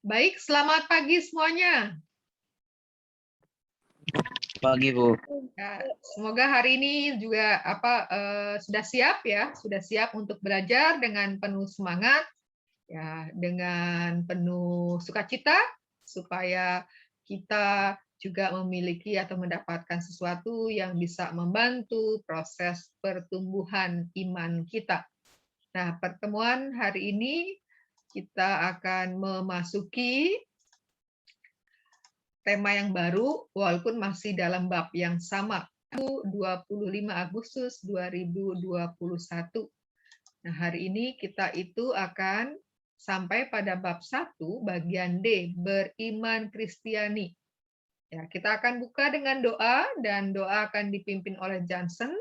Baik, selamat pagi semuanya. Pagi, Bu. Ya, semoga hari ini juga sudah siap ya, sudah siap untuk belajar dengan penuh semangat, ya, dengan penuh sukacita, supaya kita juga memiliki atau mendapatkan sesuatu yang bisa membantu proses pertumbuhan iman kita. Nah, pertemuan hari ini kita akan memasuki tema yang baru, walaupun masih dalam bab yang sama, 25 Agustus 2021. Nah, hari ini kita itu akan sampai pada bab 1, bagian D, beriman Kristiani. Ya, kita akan buka dengan doa, dan doa akan dipimpin oleh Johnson.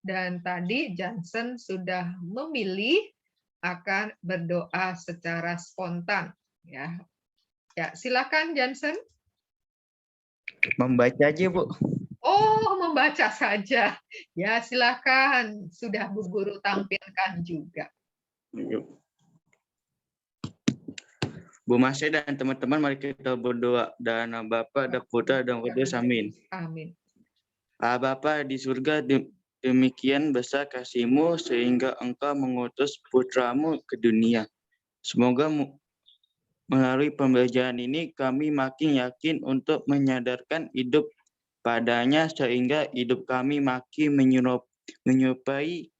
Dan tadi Johnson sudah memilih akan berdoa secara spontan. Ya, silakan Johnson. Membaca aja, Bu. Oh, membaca saja. Ya, silakan. Sudah Bu Guru tampilkan juga. Bu Masya dan teman-teman, mari kita berdoa. Dan Bapa, dan Putra, dan Roh Kudus, amin. Amin. Bapa di surga, demikian besar kasih-Mu sehingga Engkau mengutus Putra-Mu ke dunia. Semoga melalui pembelajaran ini kami makin yakin untuk menyadarkan hidup padanya sehingga hidup kami makin menyerupai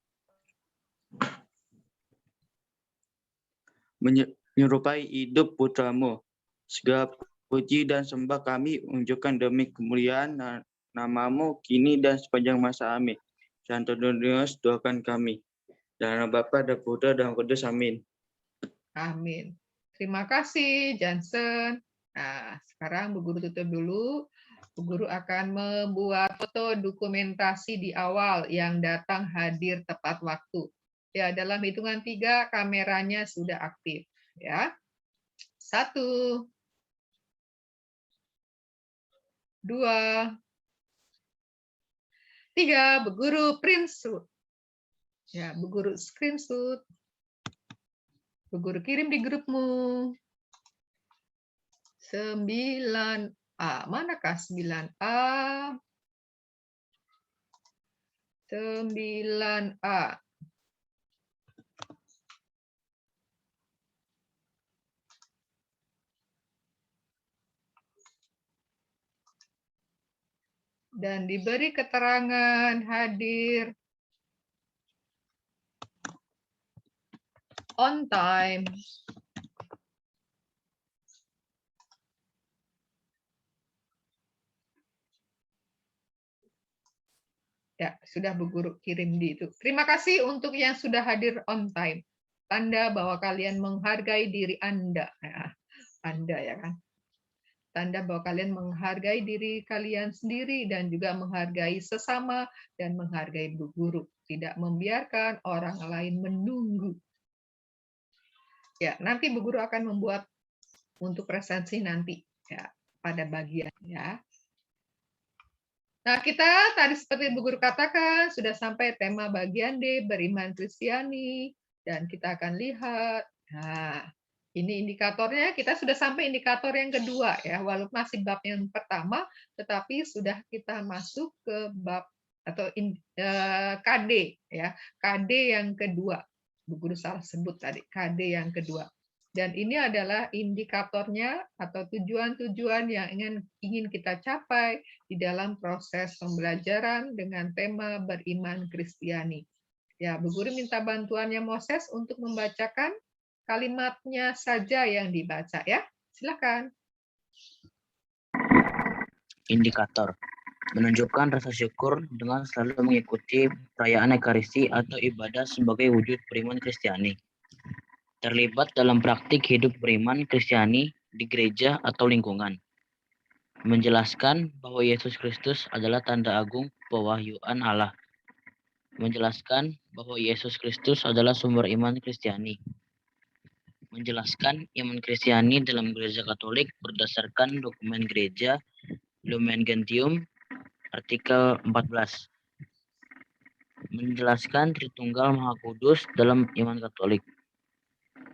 hidup Putra-Mu. Segala puji dan sembah kami unjukkan demi kemuliaan nama-Mu kini dan sepanjang masa. Amin. Santo Dominus, doakan kami. Dan Bapa dan Putra dan Roh Kudus, amin. Amin. Terima kasih, Johnson. Nah, sekarang Bu Guru tutup dulu. Bu Guru akan membuat foto dokumentasi di awal yang datang hadir tepat waktu. Ya, dalam hitungan 3 kameranya sudah aktif. Ya, 1, 2, 3. Bu Guru print shoot. Ya, Bu Guru screenshot. Bu Guru kirim di grupmu. 9A. Manakah 9A? 9A. Dan diberi keterangan hadir on time. Ya, sudah Bu Guru kirim di itu. Terima kasih untuk yang sudah hadir on time. Tanda bahwa kalian menghargai diri Anda. Ya, Anda ya kan. Tanda bahwa kalian menghargai diri kalian sendiri dan juga menghargai sesama dan menghargai Bu Guru. Tidak membiarkan orang lain menunggu. Ya, nanti Bu Guru akan membuat untuk presensi nanti ya pada bagian ya. Nah, kita tadi seperti Bu Guru katakan sudah sampai tema bagian D, beriman Kristiani, dan kita akan lihat. Nah, ini indikatornya, kita sudah sampai indikator yang kedua ya, walaupun masih bab yang pertama, tetapi sudah kita masuk ke bab atau KD ya, KD yang kedua. Bu Guru salah sebut tadi, KD yang kedua. Dan ini adalah indikatornya atau tujuan-tujuan yang ingin kita capai di dalam proses pembelajaran dengan tema beriman Kristiani. Ya, Bu Guru minta bantuannya Moses untuk membacakan kalimatnya saja yang dibaca ya. Silakan. Indikator menunjukkan rasa syukur dengan selalu mengikuti perayaan Ekaristi atau ibadah sebagai wujud beriman Kristiani. Terlibat dalam praktik hidup beriman Kristiani di gereja atau lingkungan. Menjelaskan bahwa Yesus Kristus adalah tanda agung pewahyuan Allah. Menjelaskan bahwa Yesus Kristus adalah sumber iman Kristiani. Menjelaskan iman Kristiani dalam gereja Katolik berdasarkan dokumen gereja Lumen Gentium artikel 14. Menjelaskan Tritunggal Maha Kudus dalam iman Katolik.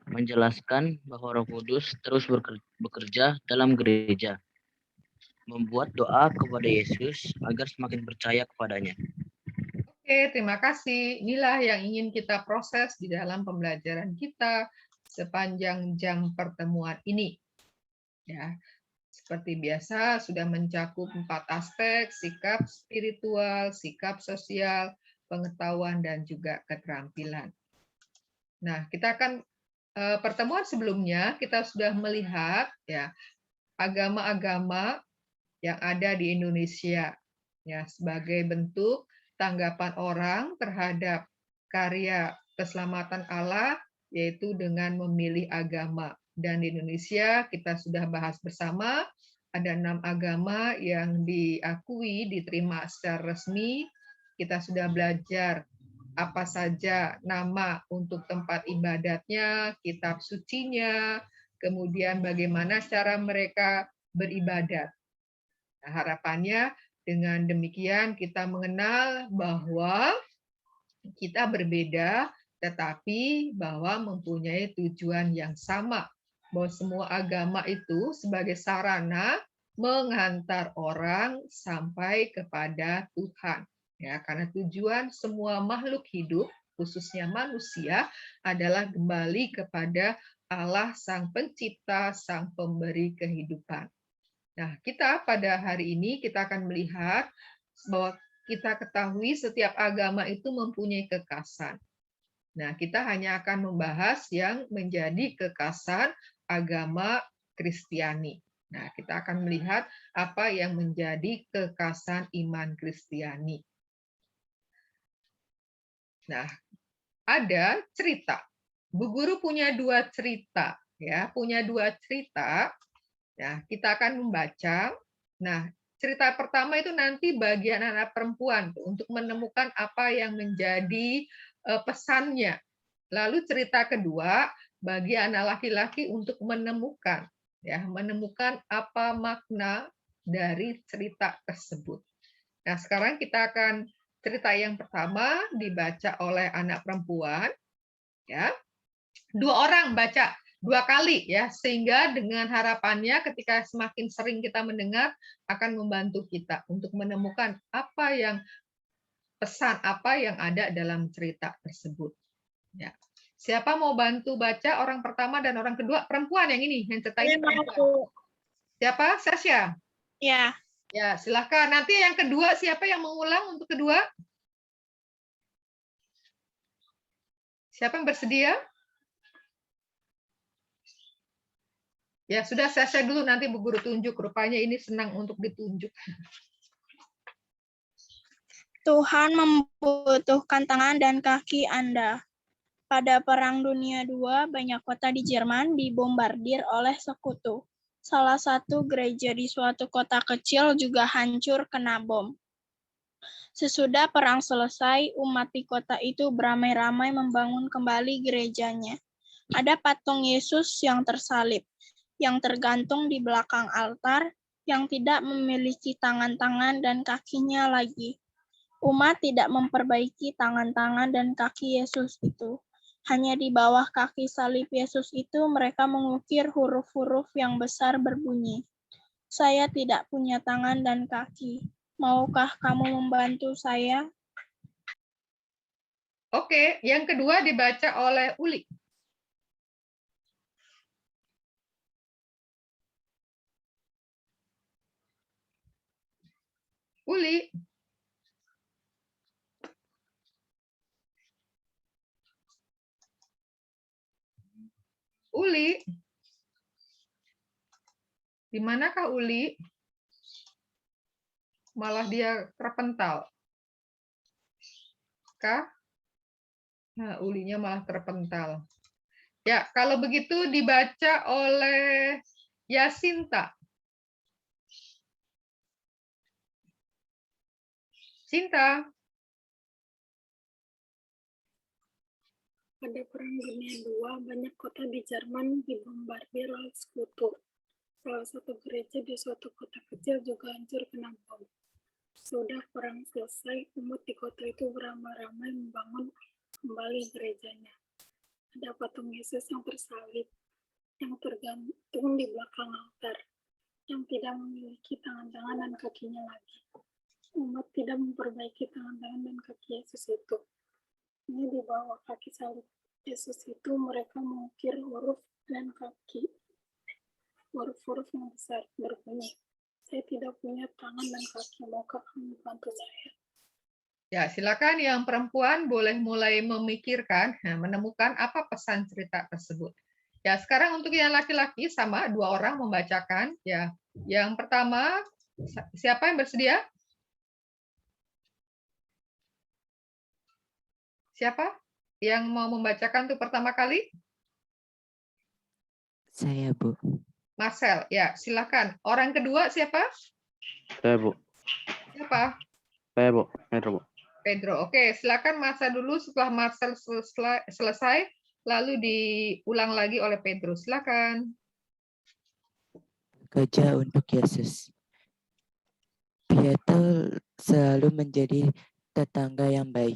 menjelaskan bahwa Roh Kudus terus bekerja dalam gereja, membuat doa kepada Yesus agar semakin percaya kepadanya. Oke, terima kasih. Inilah yang ingin kita proses di dalam pembelajaran kita sepanjang jam pertemuan ini. Ya, seperti biasa sudah mencakup 4 aspek: sikap spiritual, sikap sosial, pengetahuan, dan juga keterampilan. Nah, kita akan pertemuan sebelumnya kita sudah melihat ya agama-agama yang ada di Indonesia ya sebagai bentuk tanggapan orang terhadap karya keselamatan Allah, yaitu dengan memilih agama. Dan di Indonesia kita sudah bahas bersama ada 6 agama yang diakui, diterima secara resmi. Kita sudah belajar apa saja nama untuk tempat ibadatnya, kitab sucinya, kemudian bagaimana cara mereka beribadat. Nah, harapannya dengan demikian kita mengenal bahwa kita berbeda, tetapi bahwa mempunyai tujuan yang sama. Bahwa semua agama itu sebagai sarana menghantar orang sampai kepada Tuhan. Ya, karena tujuan semua makhluk hidup, khususnya manusia, adalah kembali kepada Allah Sang Pencipta, Sang Pemberi kehidupan. Nah, kita pada hari ini kita akan melihat bahwa kita ketahui setiap agama itu mempunyai kekasan. Nah, kita hanya akan membahas yang menjadi kekasan agama Kristiani. Nah, kita akan melihat apa yang menjadi kekasan iman Kristiani. Nah, ada cerita. Bu Guru punya 2 cerita, ya, punya 2 cerita. Nah, kita akan membaca. Nah, cerita pertama itu nanti bagian anak perempuan untuk menemukan apa yang menjadi pesannya. Lalu cerita kedua bagi anak laki-laki untuk menemukan apa makna dari cerita tersebut. Nah, sekarang kita akan cerita yang pertama dibaca oleh anak perempuan, ya. 2 orang baca 2 kali ya, sehingga dengan harapannya ketika semakin sering kita mendengar akan membantu kita untuk menemukan pesan apa yang ada dalam cerita tersebut. Ya. Siapa mau bantu baca orang pertama dan orang kedua? Perempuan yang ini, yang cerita ini perempuan. Siapa? Sasha? Ya. Ya, silakan. Nanti yang kedua siapa yang mengulang untuk kedua? Siapa yang bersedia? Ya, sudah Sasha dulu, nanti Bu Guru tunjuk. Rupanya ini senang untuk ditunjuk. Tuhan membutuhkan tangan dan kaki Anda. Pada Perang Dunia II, banyak kota di Jerman dibombardir oleh sekutu. Salah satu gereja di suatu kota kecil juga hancur kena bom. Sesudah perang selesai, umat di kota itu beramai-ramai membangun kembali gerejanya. Ada patung Yesus yang tersalib, yang tergantung di belakang altar, yang tidak memiliki tangan-tangan dan kakinya lagi. Umat tidak memperbaiki tangan-tangan dan kaki Yesus itu. Hanya di bawah kaki salib Yesus itu mereka mengukir huruf-huruf yang besar berbunyi, "Saya tidak punya tangan dan kaki. Maukah kamu membantu saya?" Oke, yang kedua dibaca oleh Uli. Uli. Uli. Di manakah Uli? Malah dia terpental. Kah? Nah, Ulinya malah terpental. Ya, kalau begitu dibaca oleh Yasinta. Cinta. Pada Perang Dunia II, banyak kota di Jerman dibombardir oleh sekutu. Salah satu gereja di suatu kota kecil juga hancur kena bom. Sudah perang selesai, umat di kota itu beramai-ramai membangun kembali gerejanya. ada patung Yesus yang tersalib, yang tergantung di belakang altar, yang tidak memiliki tangan-tangan dan kakinya lagi. Umat tidak memperbaiki tangan-tangan dan kaki Yesus itu. Ini di bawah kaki salib Yesus itu mereka mengukir huruf dan kaki. Huruf-huruf yang besar berbunyi, "Saya tidak punya tangan dan kaki, maukah kamu bantu saya?" Ya, silakan yang perempuan boleh mulai memikirkan, menemukan apa pesan cerita tersebut. Ya, sekarang untuk yang laki-laki sama 2 orang membacakan. Ya, yang pertama siapa yang bersedia? Siapa yang mau membacakan untuk pertama kali? Saya, Bu. Marcel, ya silakan. Orang kedua siapa? Saya, Bu. Siapa? Saya, Bu. Pedro, Bu. Pedro. Oke, silakan Marcel dulu. Setelah Marcel selesai, lalu diulang lagi oleh Pedro. Silakan. Kerja untuk Yesus. Pietro selalu menjadi tetangga yang baik.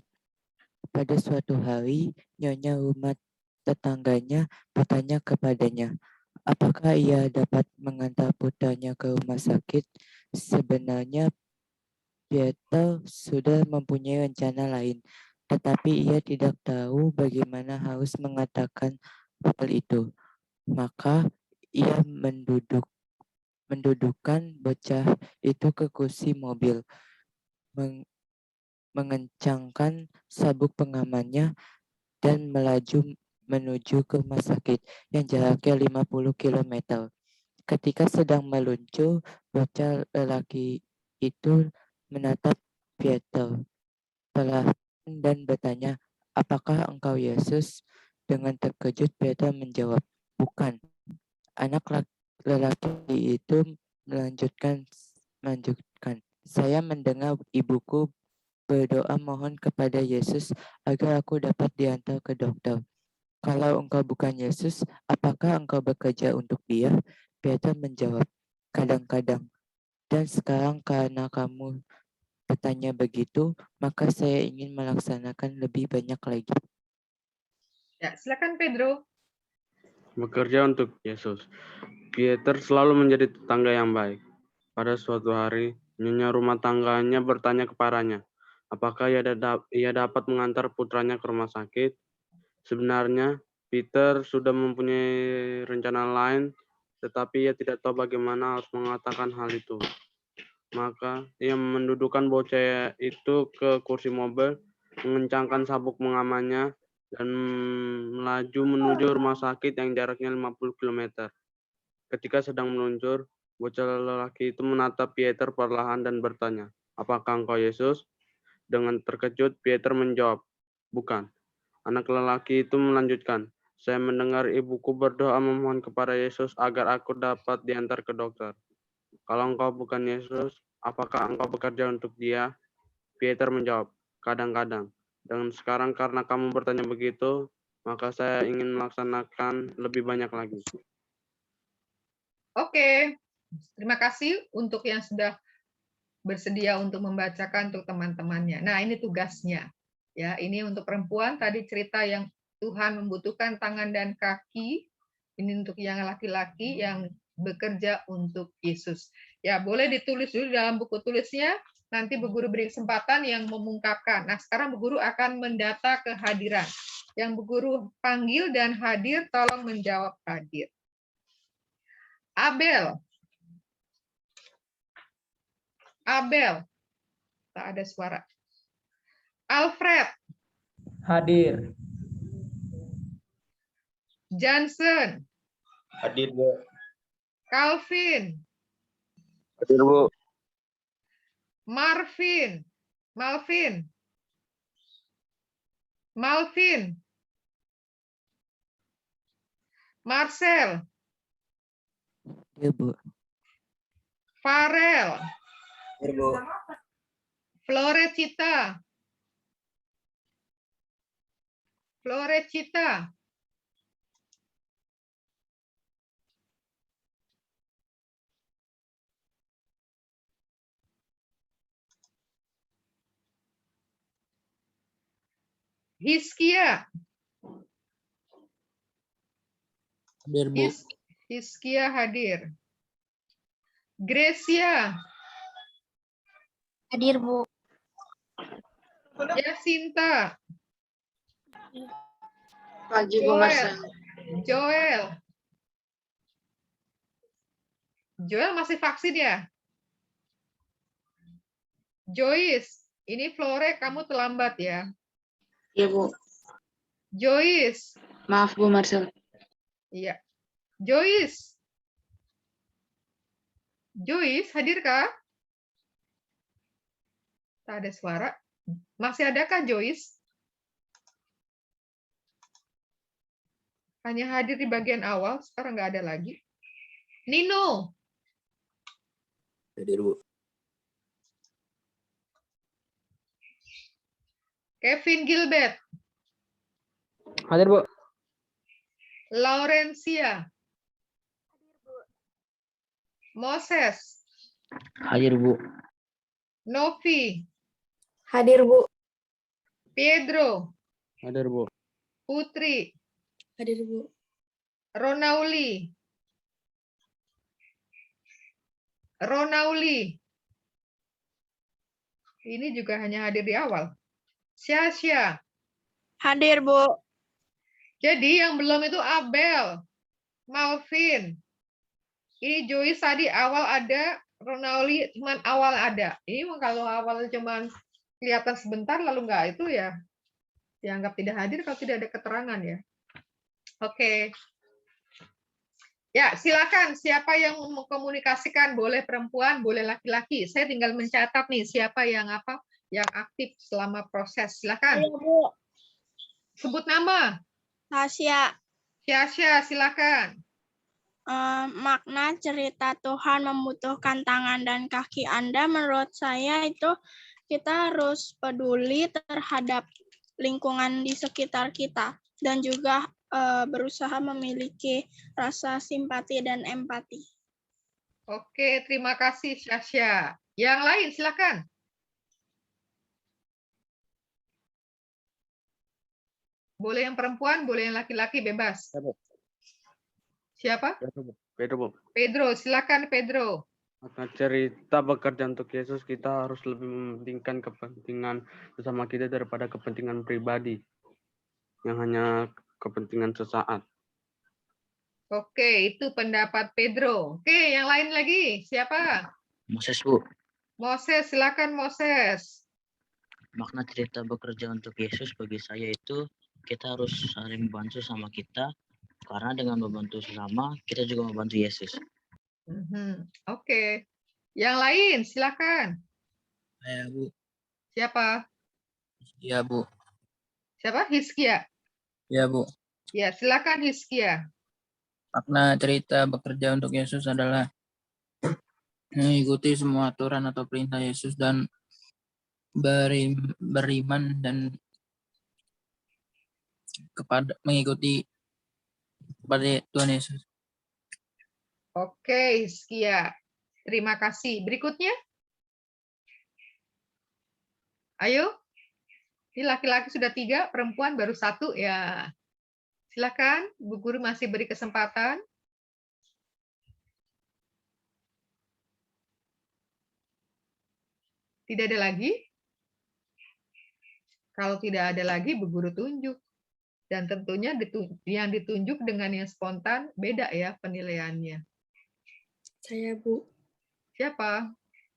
Pada suatu hari, nyonya rumah tetangganya bertanya kepadanya, apakah ia dapat mengantar putranya ke rumah sakit? Sebenarnya Pietro sudah mempunyai rencana lain, tetapi ia tidak tahu bagaimana harus mengatakan hal itu. Maka ia mendudukkan bocah itu ke kursi mobil, mengencangkan sabuk pengamannya dan melaju menuju ke rumah sakit yang jaraknya 50 km. Ketika sedang meluncur, bocah lelaki itu menatap Pietro perlahan dan bertanya, apakah engkau Yesus? Dengan terkejut Pietro menjawab, bukan. Anak lelaki itu melanjutkan, saya mendengar ibuku berdoa mohon kepada Yesus agar aku dapat diantar ke dokter. Kalau engkau bukan Yesus, apakah engkau bekerja untuk dia? Peter menjawab, kadang-kadang. Dan sekarang karena kamu bertanya begitu, maka saya ingin melaksanakan lebih banyak lagi. Ya, silakan Pedro. Bekerja untuk Yesus. Pieter selalu menjadi tetangga yang baik. Pada suatu hari, nyonya rumah tangganya bertanya kepadanya, apakah ia dapat mengantar putranya ke rumah sakit? Sebenarnya, Peter sudah mempunyai rencana lain, tetapi ia tidak tahu bagaimana harus mengatakan hal itu. Maka ia mendudukkan bocah itu ke kursi mobil, mengencangkan sabuk pengamannya, dan melaju menuju rumah sakit yang jaraknya 50 km. Ketika sedang meluncur, bocah lelaki itu menatap Pieter perlahan dan bertanya, apakah engkau Yesus? Dengan terkejut, Pieter menjawab, bukan. Anak lelaki itu melanjutkan, saya mendengar ibuku berdoa memohon kepada Yesus agar aku dapat diantar ke dokter. Kalau engkau bukan Yesus, apakah engkau bekerja untuk dia? Pieter menjawab, kadang-kadang. Dan sekarang karena kamu bertanya begitu, maka saya ingin melaksanakan lebih banyak lagi. Oke, terima kasih untuk yang sudah bersedia untuk membacakan untuk teman-temannya. Nah, ini tugasnya. Ya, ini untuk perempuan tadi cerita yang Tuhan membutuhkan tangan dan kaki. Ini untuk yang laki-laki yang bekerja untuk Yesus. Ya, boleh ditulis dulu dalam buku tulisnya. Nanti Bu Guru beri kesempatan yang mengungkapkan. Nah, sekarang Bu Guru akan mendata kehadiran. Yang Bu Guru panggil dan hadir, tolong menjawab hadir. Abel. Abel. Tak ada suara. Alfred. Hadir. Johnson. Hadir, Bu. Calvin. Hadir, Bu. Marvin. Malvin. Malvin. Marcel. Ya, Bu. Farel. Hadir, Bu. Florecita. Florecita. Hiskia. Hadir, Bu. Hiskia hadir. Gracia. Hadir, Bu. Yasinta. Pagi, Bu Marcel. Joel. Joel masih vaksin ya? Joyce. Ini Flore, kamu terlambat ya. Iya, Bu. Joyce. Maaf, Bu Marcel. Iya. Joyce. Joyce, hadirkah? Tak ada suara. Masih adakah Joyce? Hanya hadir di bagian awal, sekarang nggak ada lagi. Nino. Hadir, Bu. Kevin Gilbert. Hadir, Bu. Laurencia. Moses. Hadir, Bu. Novi. Hadir, Bu. Pedro. Hadir, Bu. Putri. Hadir, Bu. Ronauli. Ronauli. Ini juga hanya hadir di awal. Syasya. Hadir, Bu. Jadi yang belum itu Abel. Malvin. Ini Joyce tadi awal ada, Ronauli cuman awal ada. Ini kalau awal cuman kelihatan sebentar lalu enggak, itu ya dianggap tidak hadir kalau tidak ada keterangan ya. Oke. Ya, silakan siapa yang mengkomunikasikan, boleh perempuan, boleh laki-laki. Saya tinggal mencatat nih siapa yang yang aktif selama proses. Silakan. Ayo, Bu. Sebut nama. Tasya. Syasya, silakan. Makna cerita Tuhan membutuhkan tangan dan kaki Anda, menurut saya itu kita harus peduli terhadap lingkungan di sekitar kita dan juga berusaha memiliki rasa simpati dan empati. Oke, terima kasih Syasya. Yang lain silakan. Boleh yang perempuan, boleh yang laki-laki, bebas. Siapa? Pedro, Bu. Pedro, silakan Pedro. Makna cerita bekerja untuk Yesus, kita harus lebih mementingkan kepentingan bersama kita daripada kepentingan pribadi yang hanya kepentingan sesaat. Oke, itu pendapat Pedro. Oke, yang lain lagi. Siapa? Moses, Bu. Moses, silakan Moses. Makna cerita bekerja untuk Yesus bagi saya itu kita harus saling membantu sama kita, karena dengan membantu sesama, kita juga membantu Yesus. Oke. Yang lain, silakan. Saya, Bu. Siapa? Iya, Bu. Siapa? Hiskia. Iya, Bu. Ya, silakan Hiskia. Makna cerita bekerja untuk Yesus adalah mengikuti semua aturan atau perintah Yesus dan beriman dan mengikuti kepada Tuhan Yesus. Oke, Hiskia. Terima kasih. Berikutnya. Ayo. Ini laki-laki sudah 3, perempuan baru 1 ya. Silakan, Bu Guru masih beri kesempatan. Tidak ada lagi? Kalau tidak ada lagi, Bu Guru tunjuk. Dan tentunya yang ditunjuk dengan yang spontan beda ya penilaiannya. Saya, Bu. Siapa?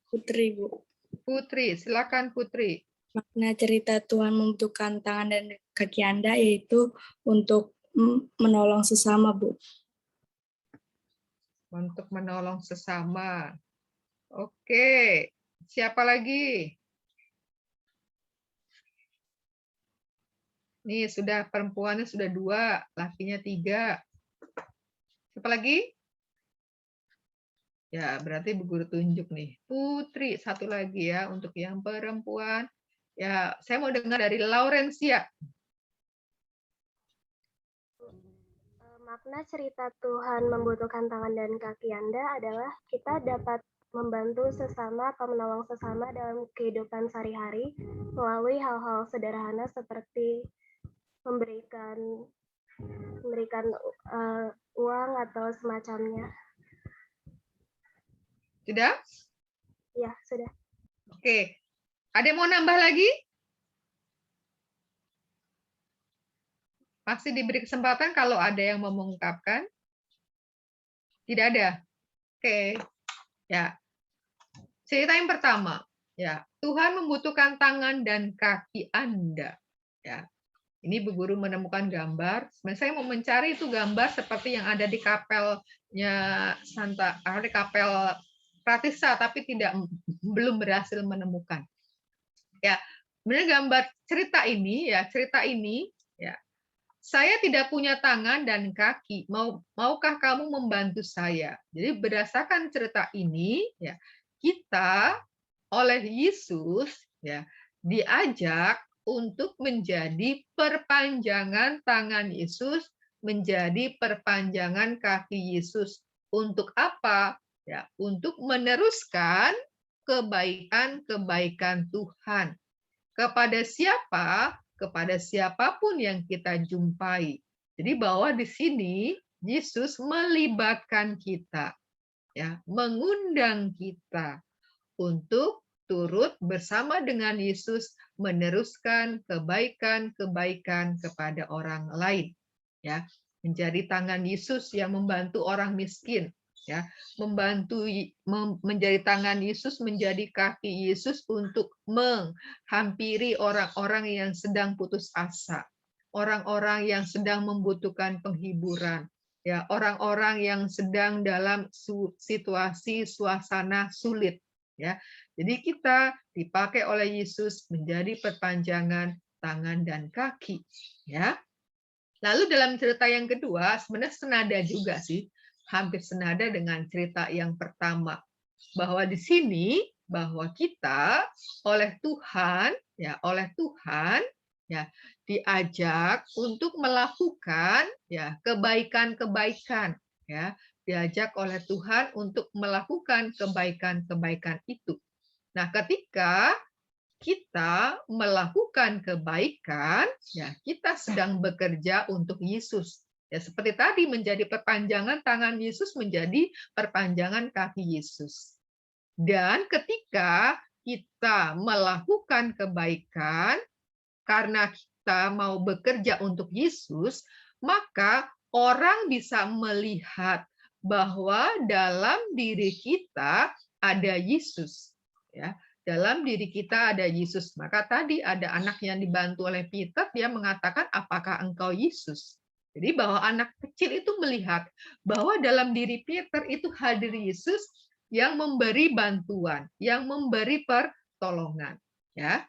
Putri, Bu. Putri, silakan Putri. Makna cerita Tuhan membutuhkan tangan dan kaki Anda yaitu untuk menolong sesama, Bu. Untuk menolong sesama. Oke. Siapa lagi? Nih, sudah perempuannya sudah 2, lakinya 3. Siapa lagi? Ya, berarti Bu Guru tunjuk nih. Putri, 1 lagi ya untuk yang perempuan. Ya, saya mau dengar dari Laurencia. Makna cerita Tuhan membutuhkan tangan dan kaki Anda adalah kita dapat membantu sesama atau menolong sesama dalam kehidupan sehari-hari melalui hal-hal sederhana seperti memberikan memberikan uang atau semacamnya. Sudah? Ya, sudah. Oke. Ada yang mau nambah lagi? Masih diberi kesempatan kalau ada yang mau mengungkapkan. Tidak ada. Oke. Ya. Cerita yang pertama, ya. Tuhan membutuhkan tangan dan kaki Anda. Ya. Ini Bu Guru menemukan gambar. Sebenarnya saya mau mencari itu gambar seperti yang ada di kapelnya di kapel Pratista, tapi belum berhasil menemukan. Ya, sebenarnya gambar cerita ini, ya. Saya tidak punya tangan dan kaki. Maukah kamu membantu saya? Jadi berdasarkan cerita ini, ya, kita oleh Yesus, ya, diajak untuk menjadi perpanjangan tangan Yesus, menjadi perpanjangan kaki Yesus. Untuk apa? Ya, untuk meneruskan kebaikan-kebaikan Tuhan. Kepada siapa? Kepada siapapun yang kita jumpai. Jadi bahwa di sini Yesus melibatkan kita, ya, mengundang kita untuk turut bersama dengan Yesus meneruskan kebaikan-kebaikan kepada orang lain, ya, menjadi tangan Yesus yang membantu orang miskin, ya, menjadi tangan Yesus, menjadi kaki Yesus untuk menghampiri orang-orang yang sedang putus asa, orang-orang yang sedang membutuhkan penghiburan, ya, orang-orang yang sedang dalam situasi suasana sulit, ya. Jadi kita dipakai oleh Yesus menjadi perpanjangan tangan dan kaki, ya. Lalu dalam cerita yang kedua sebenarnya senada juga sih, hampir senada dengan cerita yang pertama, bahwa di sini bahwa kita oleh Tuhan ya diajak untuk melakukan, ya, kebaikan-kebaikan, ya, diajak oleh Tuhan untuk melakukan kebaikan-kebaikan itu. Nah, ketika kita melakukan kebaikan, ya, kita sedang bekerja untuk Yesus. Ya, seperti tadi menjadi perpanjangan tangan Yesus, menjadi perpanjangan kaki Yesus. Dan ketika kita melakukan kebaikan karena kita mau bekerja untuk Yesus, maka orang bisa melihat bahwa dalam diri kita ada Yesus, ya. Dalam diri kita ada Yesus. Maka tadi ada anak yang dibantu oleh Peter, dia mengatakan, apakah engkau Yesus? Jadi bahwa anak kecil itu melihat bahwa dalam diri Peter itu hadir Yesus yang memberi bantuan, yang memberi pertolongan, ya.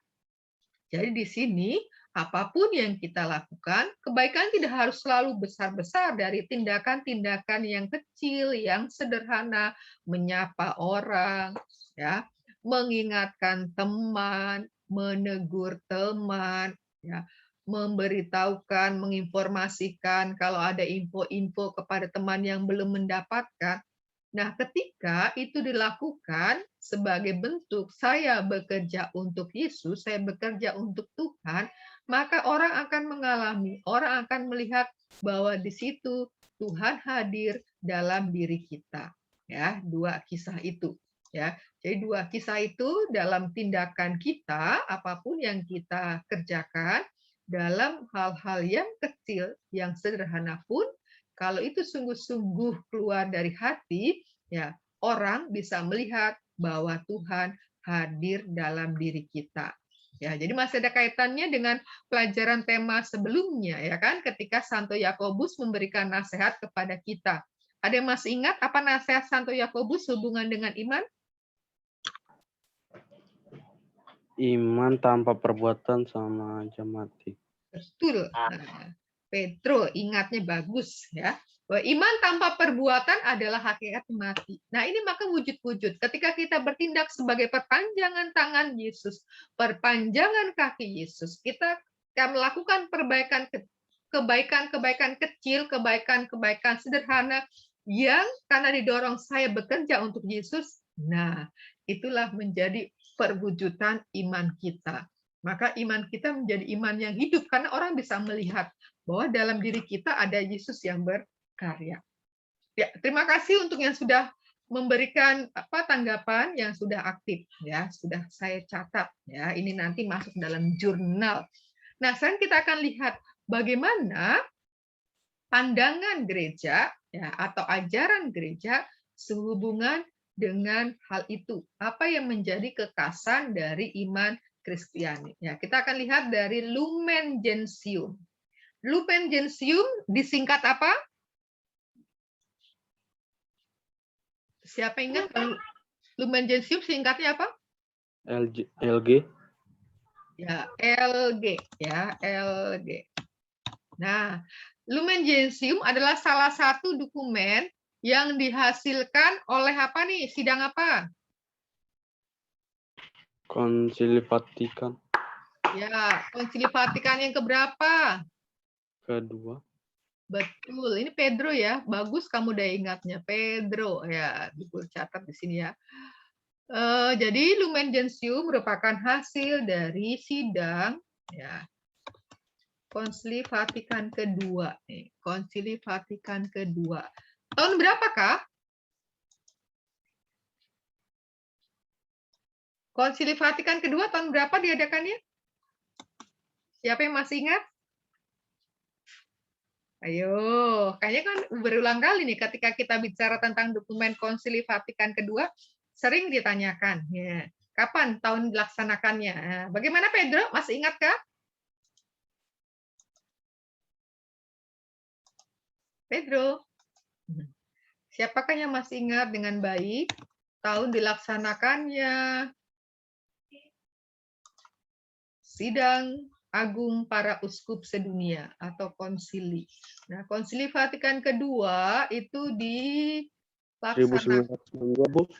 Jadi di sini apapun yang kita lakukan, kebaikan tidak harus selalu besar-besar, dari tindakan-tindakan yang kecil, yang sederhana, menyapa orang, ya, mengingatkan teman, menegur teman, ya, memberitahukan, menginformasikan kalau ada info-info kepada teman yang belum mendapatkan. Nah, ketika itu dilakukan sebagai bentuk saya bekerja untuk Yesus, saya bekerja untuk Tuhan, maka orang akan mengalami, orang akan melihat bahwa di situ Tuhan hadir dalam diri kita. Ya, dua kisah itu. Ya, jadi dua kisah itu dalam tindakan kita, apapun yang kita kerjakan, dalam hal-hal yang kecil, yang sederhana pun, kalau itu sungguh-sungguh keluar dari hati, ya, orang bisa melihat bahwa Tuhan hadir dalam diri kita. Ya, jadi masih ada kaitannya dengan pelajaran tema sebelumnya, ya kan? Ketika Santo Yakobus memberikan nasihat kepada kita. Ada yang masih ingat apa nasihat Santo Yakobus hubungan dengan iman? Iman tanpa perbuatan sama aja mati. Betul. Nah, Pedro ingatnya bagus, ya. Bahwa iman tanpa perbuatan adalah hakikat mati. Nah, ini maka wujud-wujud. Ketika kita bertindak sebagai perpanjangan tangan Yesus, perpanjangan kaki Yesus, kita akan melakukan kebaikan-kebaikan kecil, kebaikan-kebaikan sederhana yang karena didorong saya bekerja untuk Yesus. Nah, itulah menjadi perwujudan iman kita. Maka iman kita menjadi iman yang hidup karena orang bisa melihat bahwa dalam diri kita ada Yesus yang berkarya. Ya, terima kasih untuk yang sudah memberikan tanggapan, yang sudah aktif ya, sudah saya catat ya. Ini nanti masuk dalam jurnal. Nah, sekarang kita akan lihat bagaimana pandangan gereja ya atau ajaran gereja sehubungan dengan hal itu. Apa yang menjadi kekasan dari iman Kristiani? Ya, kita akan lihat dari Lumen Gentium. Lumen Gentium disingkat apa? Siapa ingat Lumen Gentium singkatnya apa? LG. Ya, LG ya, LG. Nah, Lumen Gentium adalah salah satu dokumen yang dihasilkan oleh apa nih? Sidang apa? Konsili Vatikan. Ya, Konsili Vatikan yang keberapa? Kedua. Betul, ini Pedro ya. Bagus kamu udah ingatnya, Pedro ya. Catat di sini ya. Jadi Lumen Gentium merupakan hasil dari sidang ya. Konsili Vatikan kedua nih, Konsili Vatikan kedua. Tahun berapa, Kak? Konsili Vatikan kedua tahun berapa diadakannya? Siapa yang masih ingat? Ayo, kayaknya kan berulang kali nih ketika kita bicara tentang dokumen Konsili Vatikan kedua, sering ditanyakan. Ya, kapan tahun dilaksanakannya? Nah, bagaimana Pedro? Masih ingat, Kak? Pedro, siapakah yang masih ingat dengan baik tahun dilaksanakannya sidang agung para uskup sedunia atau konsili? Nah, Konsili Vatikan kedua itu dilaksanakan. 1962.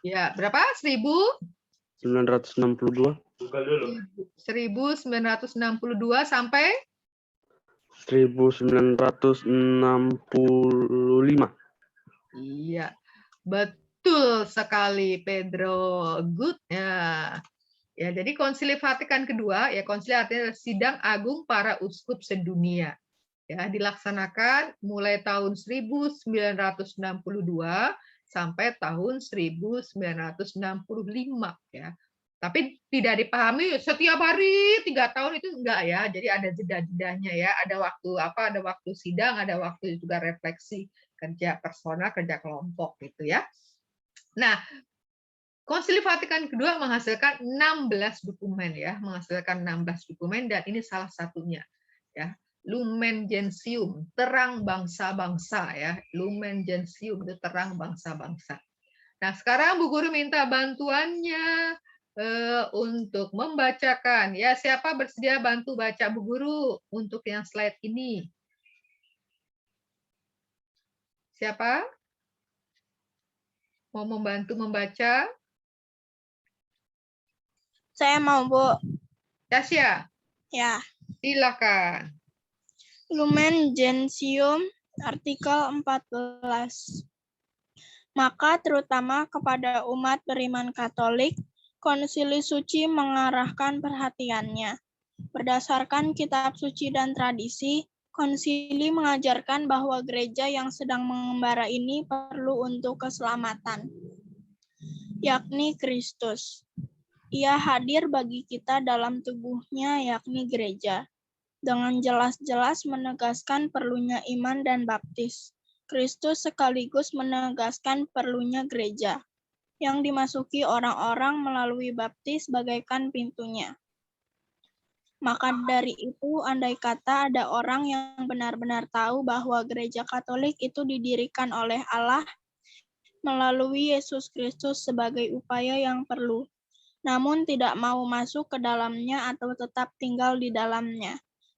Ya, berapa? 1962 sampai 1965. Iya, betul sekali Pedro. Good ya. Ya, jadi Konsili Vatikan kedua ya, konsili artinya sidang agung para uskup sedunia. Ya, dilaksanakan mulai tahun 1962 sampai tahun 1965 ya. Tapi tidak dipahami setiap hari 3 tahun itu enggak ya. Jadi ada jeda-jedanya ya, ada waktu sidang, ada waktu juga refleksi kerja personal, kerja kelompok gitu ya. Nah, Konsili Vatikan kedua menghasilkan 16 dokumen ya, menghasilkan 16 dokumen dan ini salah satunya ya. Lumen Gentium, terang bangsa-bangsa ya. Lumen Gentium itu terang bangsa-bangsa. Nah, sekarang Bu Guru minta bantuannya untuk membacakan. Ya, siapa bersedia bantu baca Bu Guru untuk yang slide ini? Siapa? Mau membantu membaca? Saya mau, Bu. Tasya? Ya. Silakan. Lumen Gentium, artikel 14. Maka terutama kepada umat beriman Katolik, Konsili Suci mengarahkan perhatiannya. Berdasarkan kitab suci dan tradisi, Konsili mengajarkan bahwa gereja yang sedang mengembara ini perlu untuk keselamatan, yakni Kristus. Ia hadir bagi kita dalam tubuhnya, yakni gereja. Dengan jelas-jelas menegaskan perlunya iman dan baptis. Kristus sekaligus menegaskan perlunya gereja, yang dimasuki orang-orang melalui baptis bagaikan pintunya. Maka dari itu, andai kata ada orang yang benar-benar tahu bahwa gereja Katolik itu didirikan oleh Allah melalui Yesus Kristus sebagai upaya yang perlu, namun tidak mau masuk ke dalamnya atau tetap tinggal di dalamnya,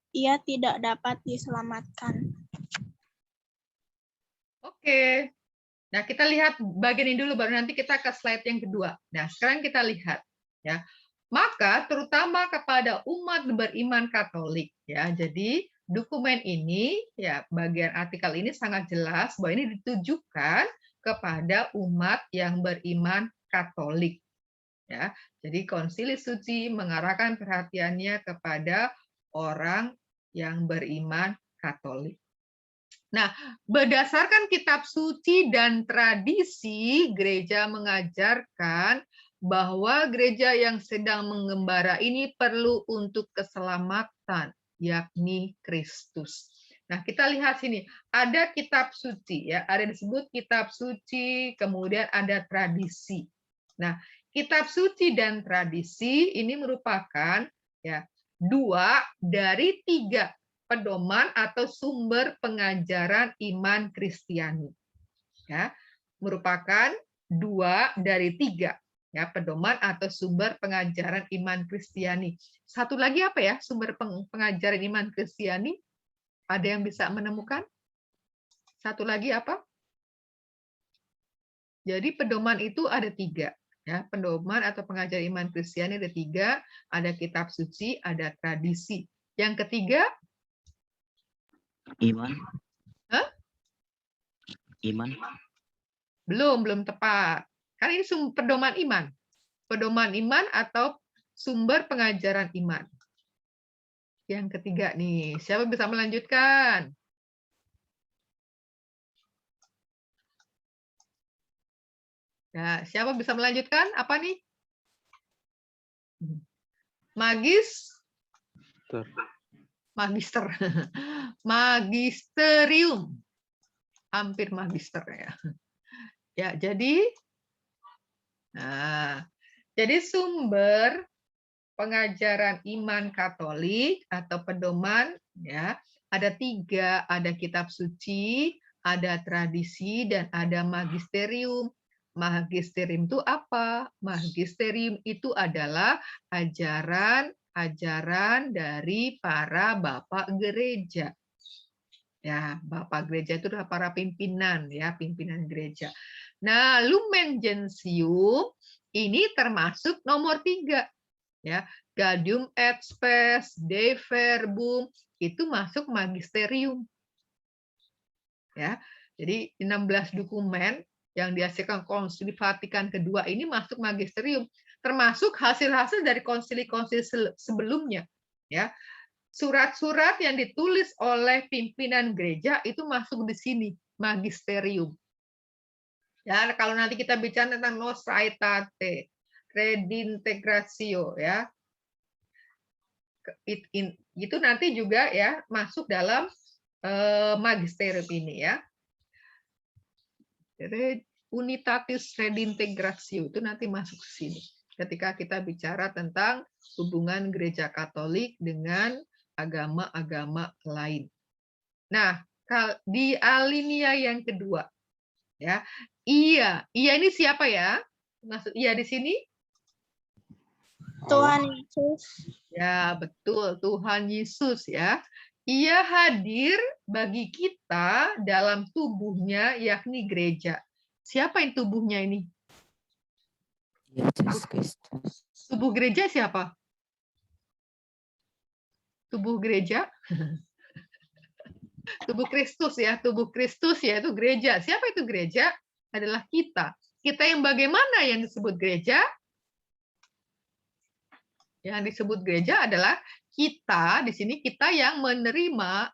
ia tidak dapat diselamatkan. Oke. Nah, kita lihat bagian ini dulu, baru nanti kita ke slide yang kedua. Nah, sekarang kita lihat. Ya. Maka terutama kepada umat beriman Katolik. Ya, jadi dokumen ini, ya bagian artikel ini sangat jelas bahwa ini ditujukan kepada umat yang beriman Katolik. Ya, jadi Konsili Suci mengarahkan perhatiannya kepada orang yang beriman Katolik. Nah, berdasarkan kitab suci dan tradisi, gereja mengajarkan bahwa gereja yang sedang mengembara ini perlu untuk keselamatan, yakni Kristus. Nah, kita lihat sini, ada kitab suci, ya, ada disebut kitab suci, kemudian ada tradisi. Nah, kitab suci dan tradisi ini merupakan ya 2 dari 3 pedoman atau sumber pengajaran iman Kristiani. Ya, merupakan 2 dari 3 ya pedoman atau sumber pengajaran iman Kristiani. Satu lagi apa ya sumber pengajaran iman Kristiani? Ada yang bisa menemukan? Satu lagi apa? Jadi pedoman itu ada 3. Ya, pedoman atau pengajaran iman Kristiani ada 3. Ada kitab suci, ada tradisi. Yang ketiga? Iman. Hah? Iman. Belum tepat. Kan ini pedoman iman. Pedoman iman atau sumber pengajaran iman. Yang ketiga nih, siapa bisa melanjutkan? Ya, siapa bisa melanjutkan? Apa nih? Magister. Magisterium. Hampir magister ya. Ya, jadi sumber pengajaran iman Katolik atau pedoman ya, ada 3, ada kitab suci, ada tradisi dan ada magisterium. Magisterium itu apa? Magisterium itu adalah ajaran dari para bapak gereja. Ya, bapak gereja itu adalah para pimpinan ya, pimpinan gereja. Nah, Lumen Gentium ini termasuk nomor 3 ya. Gaudium et Spes, De Verbum itu masuk magisterium. Ya. Jadi 16 dokumen yang dihasilkan Konsili Vatikan kedua ini masuk magisterium, termasuk hasil-hasil dari konsili-konsili sebelumnya ya. Surat-surat yang ditulis oleh pimpinan gereja itu masuk di sini, magisterium. Ya, kalau nanti kita bicara tentang Nostra Aetate, Redintegratio ya. Itu nanti juga ya masuk dalam magisterium ini ya. Unitatis Redintegratio itu nanti masuk ke sini. Ketika kita bicara tentang hubungan gereja Katolik dengan agama-agama lain. Nah, di alinea yang kedua, ya, iya ini siapa ya? Maksud iya di sini? Tuhan Yesus. Ya, betul, Tuhan Yesus ya. Ia hadir bagi kita dalam tubuhnya, yakni gereja. Siapa yang tubuhnya ini? Yesus Kristus. Tubuh gereja siapa? Tubuh gereja? Tubuh Kristus ya, tubuh Kristus yaitu gereja. Siapa itu gereja? Adalah kita. Kita yang bagaimana yang disebut gereja? Yang disebut gereja adalah kita, di sini kita yang menerima,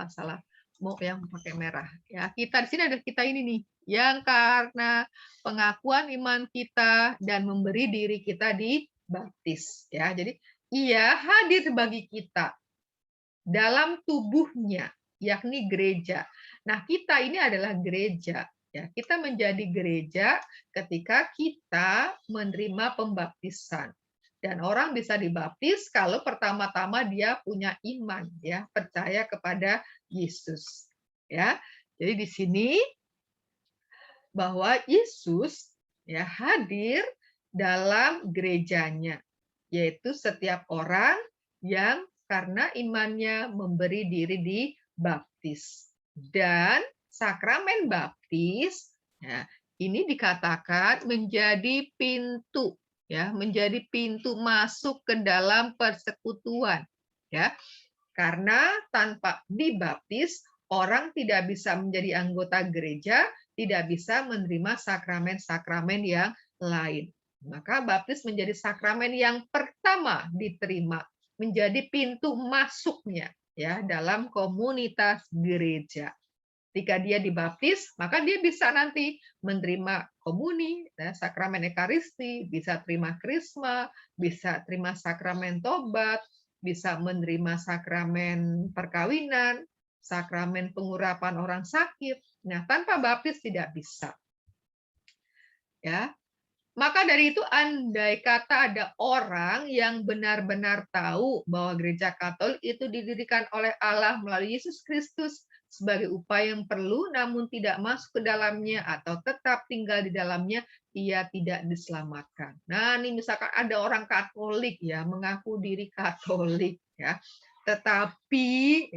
salah. Mau yang pakai merah. Ya, kita di sini adalah kita ini nih, yang karena pengakuan iman kita dan memberi diri kita dibaptis. Ya, jadi ia hadir bagi kita dalam tubuhnya, yakni gereja. Nah, kita ini adalah gereja. Ya, kita menjadi gereja ketika kita menerima pembaptisan. Dan orang bisa dibaptis kalau pertama-tama dia punya iman, ya, percaya kepada Yesus. Ya, jadi di sini bahwa Yesus ya hadir dalam gerejanya, yaitu setiap orang yang karena imannya memberi diri dibaptis. Dan sakramen baptis ya, ini dikatakan menjadi pintu ya, menjadi pintu masuk ke dalam persekutuan ya. Karena tanpa dibaptis orang tidak bisa menjadi anggota gereja, tidak bisa menerima sakramen-sakramen yang lain. Maka baptis menjadi sakramen yang pertama diterima, menjadi pintu masuknya ya dalam komunitas gereja. Ketika dia dibaptis, maka dia bisa nanti menerima komuni, ya, sakramen ekaristi, bisa terima krisma, bisa terima sakramen tobat, bisa menerima sakramen perkawinan, sakramen pengurapan orang sakit. Nah, tanpa baptis tidak bisa. Ya. Maka dari itu, andai kata ada orang yang benar-benar tahu bahwa gereja Katolik itu didirikan oleh Allah melalui Yesus Kristus sebagai upaya yang perlu, namun tidak masuk ke dalamnya atau tetap tinggal di dalamnya, ia tidak diselamatkan. Nah, ini misalkan ada orang Katolik ya, mengaku diri Katolik ya, tetapi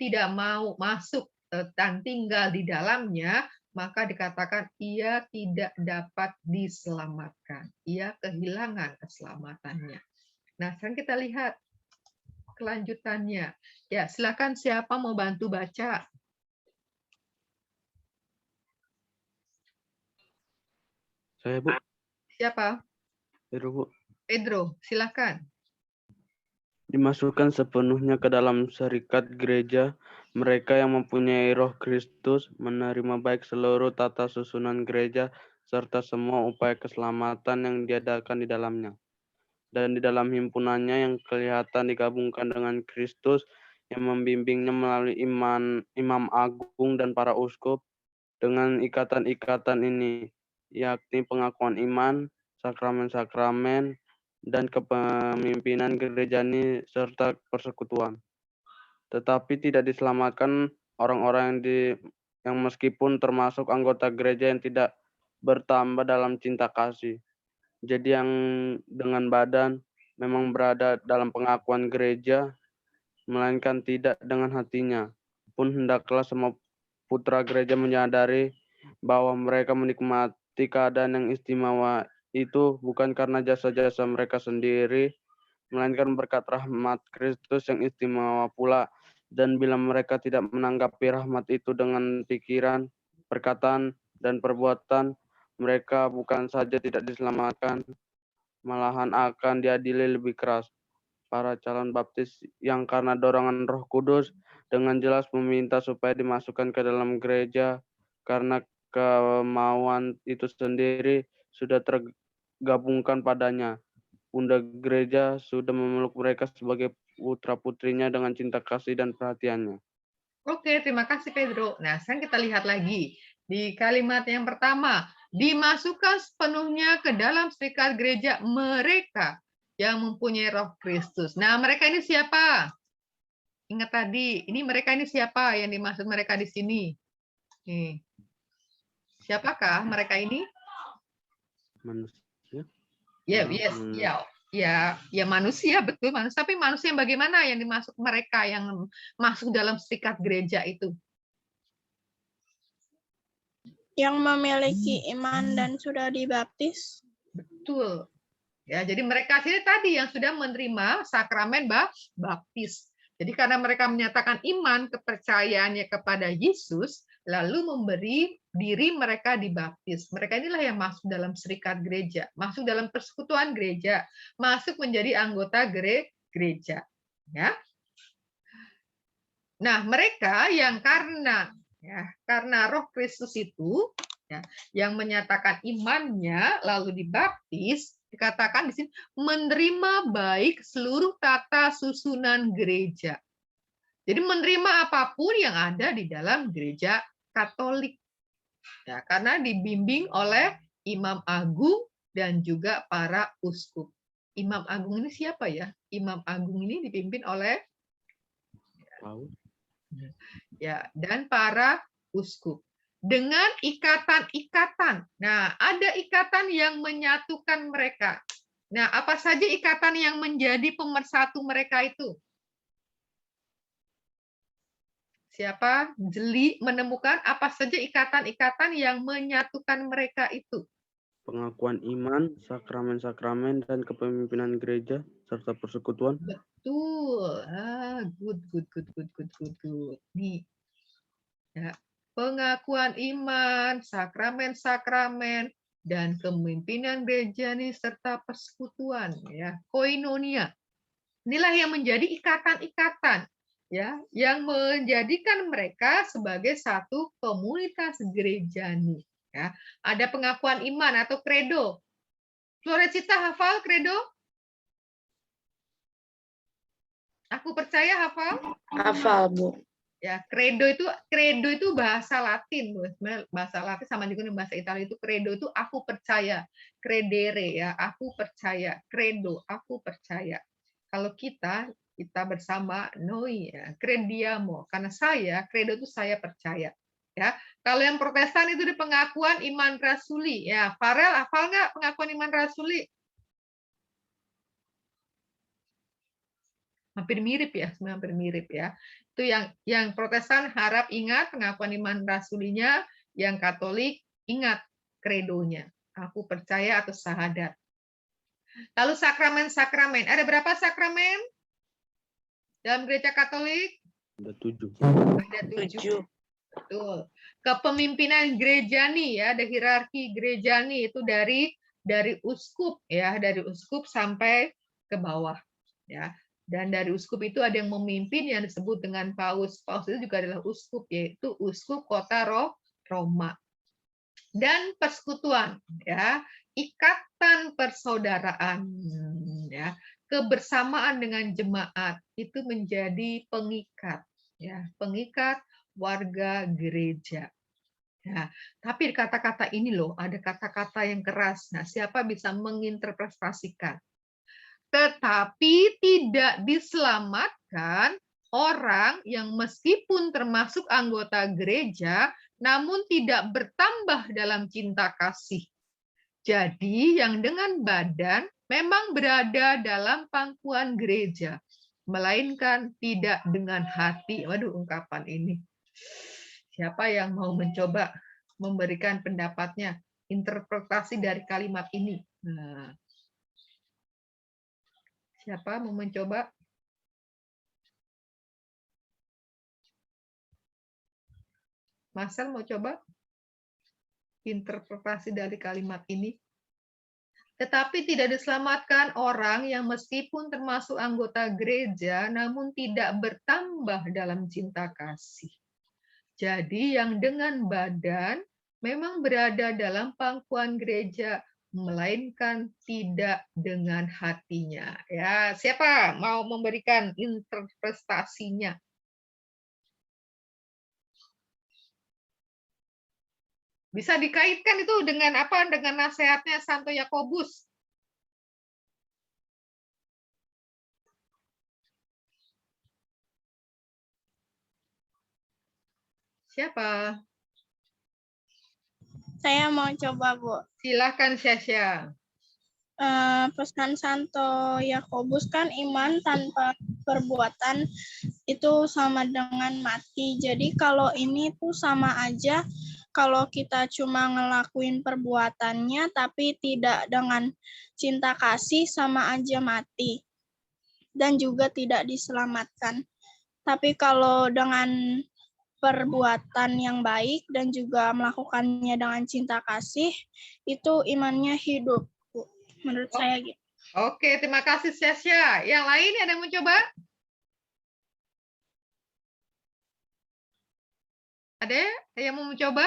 tidak mau masuk dan tinggal di dalamnya, maka dikatakan ia tidak dapat diselamatkan. Ia kehilangan keselamatannya. Nah, sekarang kita lihat kelanjutannya. Ya, silakan siapa mau bantu baca? Saya, Bu. Siapa? Pedro, Bu. Pedro, silakan. Dimasukkan sepenuhnya ke dalam serikat gereja, mereka yang mempunyai Roh Kristus menerima baik seluruh tata susunan gereja serta semua upaya keselamatan yang diadakan di dalamnya. Dan di dalam himpunannya yang kelihatan digabungkan dengan Kristus yang membimbingnya melalui imam agung dan para uskup dengan ikatan-ikatan ini, yakni pengakuan iman, sakramen-sakramen, dan kepemimpinan gereja ini serta persekutuan. Tetapi tidak diselamatkan orang-orang yang meskipun termasuk anggota gereja yang tidak bertambah dalam cinta kasih. Jadi yang dengan badan memang berada dalam pengakuan gereja, melainkan tidak dengan hatinya. Pun hendaklah semua putra gereja menyadari bahwa mereka menikmati keadaan yang istimewa itu bukan karena jasa-jasa mereka sendiri, melainkan berkat rahmat Kristus yang istimewa pula. Dan bila mereka tidak menanggapi rahmat itu dengan pikiran, perkataan, dan perbuatan, mereka bukan saja tidak diselamatkan, malahan akan diadili lebih keras. Para calon baptis yang karena dorongan Roh Kudus dengan jelas meminta supaya dimasukkan ke dalam gereja karena kemauan itu sendiri sudah tergabungkan padanya. Bunda gereja sudah memeluk mereka sebagai putra-putrinya dengan cinta kasih dan perhatiannya. Oke, terima kasih Pedro. Nah, sekarang kita lihat lagi di kalimat yang pertama, dimasukkan sepenuhnya ke dalam serikat gereja mereka yang mempunyai Roh Kristus. Nah, mereka ini siapa? Ingat tadi, ini mereka ini siapa yang dimaksud mereka di sini? Nih. Siapakah mereka ini? Manusia. Ya manusia, betul manusia. Tapi manusia yang bagaimana yang dimasuk mereka yang masuk dalam serikat gereja itu? Yang memiliki iman dan sudah dibaptis. Betul. Ya, jadi mereka sini tadi yang sudah menerima sakramen baptis. Jadi karena mereka menyatakan iman kepercayaannya kepada Yesus, lalu memberi diri mereka dibaptis. Mereka inilah yang masuk dalam serikat gereja, masuk dalam persekutuan gereja, masuk menjadi anggota gereja. Ya. Nah, mereka yang karena Roh Kristus itu ya, yang menyatakan imannya lalu dibaptis, dikatakan di sini menerima baik seluruh tata susunan gereja. Jadi menerima apapun yang ada di dalam gereja Katolik. Ya, karena dibimbing oleh imam agung dan juga para uskup. Imam agung ini siapa ya? Imam agung ini dipimpin oleh dan para uskup. Dengan ikatan-ikatan. Nah, ada ikatan yang menyatukan mereka. Nah, apa saja ikatan yang menjadi pemersatu mereka itu? Siapa jeli menemukan apa saja ikatan-ikatan yang menyatukan mereka itu? Pengakuan iman, sakramen-sakramen, dan kepemimpinan gereja, serta persekutuan. Betul. Good. Nih. Ya. Pengakuan iman, sakramen-sakramen, dan kepemimpinan gereja nih serta persekutuan, ya, koinonia. Inilah yang menjadi ikatan-ikatan, ya, yang menjadikan mereka sebagai satu komunitas gerejani. Ya, ada pengakuan iman atau kredo. Florecita hafal kredo? Aku percaya hafal? Hafal, Bu. Ya, kredo itu bahasa Latin, Bu. Sebenarnya bahasa Latin sama juga dengan bahasa Italia itu kredo itu aku percaya, credere ya, aku percaya, credo, aku percaya. Kalau kita bersama noi ya, crediamo, karena saya credo itu saya percaya. Ya, kalau yang Protestan itu di pengakuan iman rasuli ya. Farel hafal nggak pengakuan iman rasuli? Hampir mirip ya, sebenarnya hampir mirip ya. Itu yang Protestan harap ingat pengakuan iman rasulinya, yang Katolik ingat kredonya. Aku percaya atau syahadat. Lalu sakramen-sakramen. Ada berapa sakramen dalam gereja Katolik? Ada 7. Ada 7. Betul. Kepemimpinan gerejani ya, ada hierarki gerejani itu dari uskup ya, dari uskup sampai ke bawah ya. Dan dari uskup itu ada yang memimpin yang disebut dengan paus. Paus itu juga adalah uskup, yaitu uskup kota Roma. Dan persekutuan ya, ikatan persaudaraan ya, kebersamaan dengan jemaat itu menjadi pengikat ya, pengikat warga gereja. Ya, tapi kata-kata ini loh, ada kata-kata yang keras. Nah, siapa bisa menginterpretasikan? Tetapi tidak diselamatkan orang yang meskipun termasuk anggota gereja, namun tidak bertambah dalam cinta kasih. Jadi yang dengan badan memang berada dalam pangkuan gereja, melainkan tidak dengan hati. Waduh, ungkapan ini. Siapa yang mau mencoba memberikan pendapatnya, interpretasi dari kalimat ini? Nah, siapa mau mencoba? Marcel mau coba? Interpretasi dari kalimat ini. Tetapi tidak diselamatkan orang yang meskipun termasuk anggota gereja, namun tidak bertambah dalam cinta kasih. Jadi yang dengan badan memang berada dalam pangkuan gereja, melainkan tidak dengan hatinya. Ya, siapa mau memberikan interpretasinya? Bisa dikaitkan itu dengan apa? Dengan nasihatnya Santo Yakobus. Siapa? Saya mau coba, Bu. Silakan, Syasya. Pesan Santo Yakobus kan iman tanpa perbuatan itu sama dengan mati. Jadi kalau ini tuh sama aja kalau kita cuma ngelakuin perbuatannya tapi tidak dengan cinta kasih sama aja mati dan juga tidak diselamatkan. Tapi kalau dengan perbuatan yang baik dan juga melakukannya dengan cinta kasih, itu imannya hidup. Menurut saya gitu. Oke, terima kasih Syasya. Yang lain ada yang mau coba? Ada yang mau mencoba?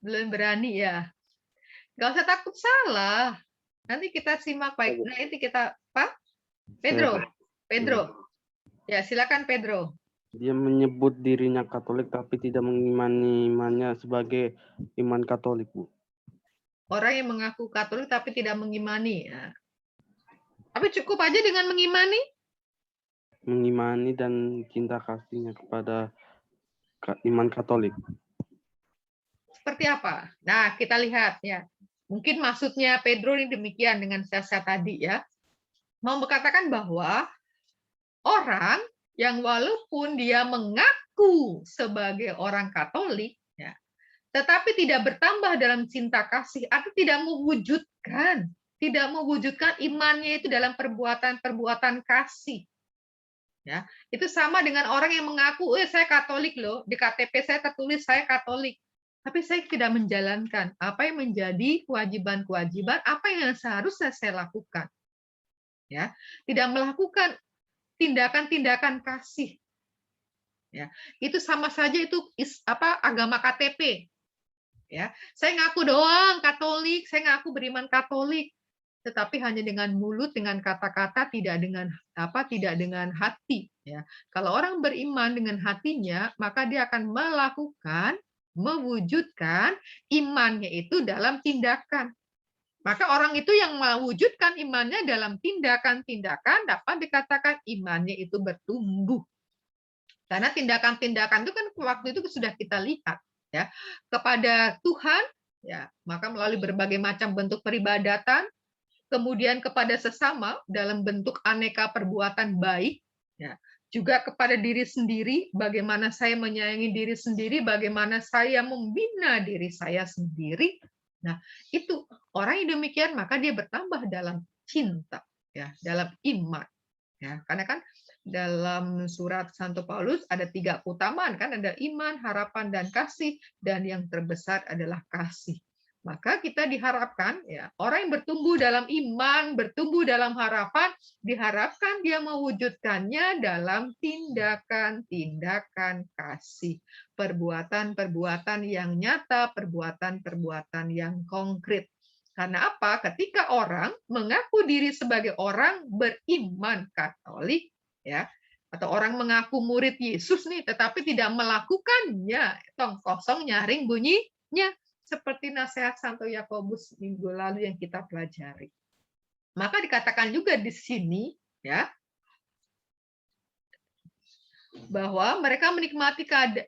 Belum berani ya? Nggak usah takut salah. Nanti kita simak baik. Nah, nanti kita Pak Pedro. Ya, silakan Pedro. Dia menyebut dirinya Katolik tapi tidak mengimani imannya sebagai iman Katolik, Bu. Orang yang mengaku Katolik tapi tidak mengimani. Ya. Tapi cukup aja dengan mengimani? Mengimani dan cinta kasihnya kepada iman Katolik. Seperti apa? Nah, kita lihat ya. Mungkin maksudnya Pedro ini demikian dengan Syasya tadi ya. Mau berkatakan bahwa orang yang walaupun dia mengaku sebagai orang Katolik, ya, tetapi tidak bertambah dalam cinta kasih atau tidak mewujudkan imannya itu dalam perbuatan-perbuatan kasih. Ya, itu sama dengan orang yang mengaku, saya Katolik loh, di KTP saya tertulis saya Katolik, tapi saya tidak menjalankan apa yang menjadi kewajiban-kewajiban, apa yang seharusnya saya lakukan. Ya, tidak melakukan tindakan-tindakan kasih. Ya, itu sama saja itu agama KTP. Ya, saya ngaku doang Katolik, saya ngaku beriman Katolik, tetapi hanya dengan mulut, dengan kata-kata, tidak dengan hati. Ya, kalau orang beriman dengan hatinya, maka dia akan melakukan, mewujudkan imannya itu dalam tindakan. Maka orang itu yang mewujudkan imannya dalam tindakan-tindakan dapat dikatakan imannya itu bertumbuh. Karena tindakan-tindakan itu kan waktu itu sudah kita lihat ya kepada Tuhan, ya maka melalui berbagai macam bentuk peribadatan, kemudian kepada sesama dalam bentuk aneka perbuatan baik, ya juga kepada diri sendiri, bagaimana saya menyayangi diri sendiri, bagaimana saya membina diri saya sendiri. Nah itu orang yang demikian maka dia bertambah dalam cinta, ya dalam iman, ya karena kan dalam surat Santo Paulus ada 3 keutamaan kan, ada iman, harapan, dan kasih, dan yang terbesar adalah kasih. Maka kita diharapkan ya orang yang bertumbuh dalam iman, bertumbuh dalam harapan, diharapkan dia mewujudkannya dalam tindakan-tindakan kasih, perbuatan-perbuatan yang nyata, perbuatan-perbuatan yang konkret. Karena apa? Ketika orang mengaku diri sebagai orang beriman Katolik, ya, atau orang mengaku murid Yesus nih, tetapi tidak melakukannya, tong kosong nyaring bunyinya, seperti nasihat Santo Yakobus minggu lalu yang kita pelajari. Maka dikatakan juga di sini, ya, bahwa mereka menikmati keadaan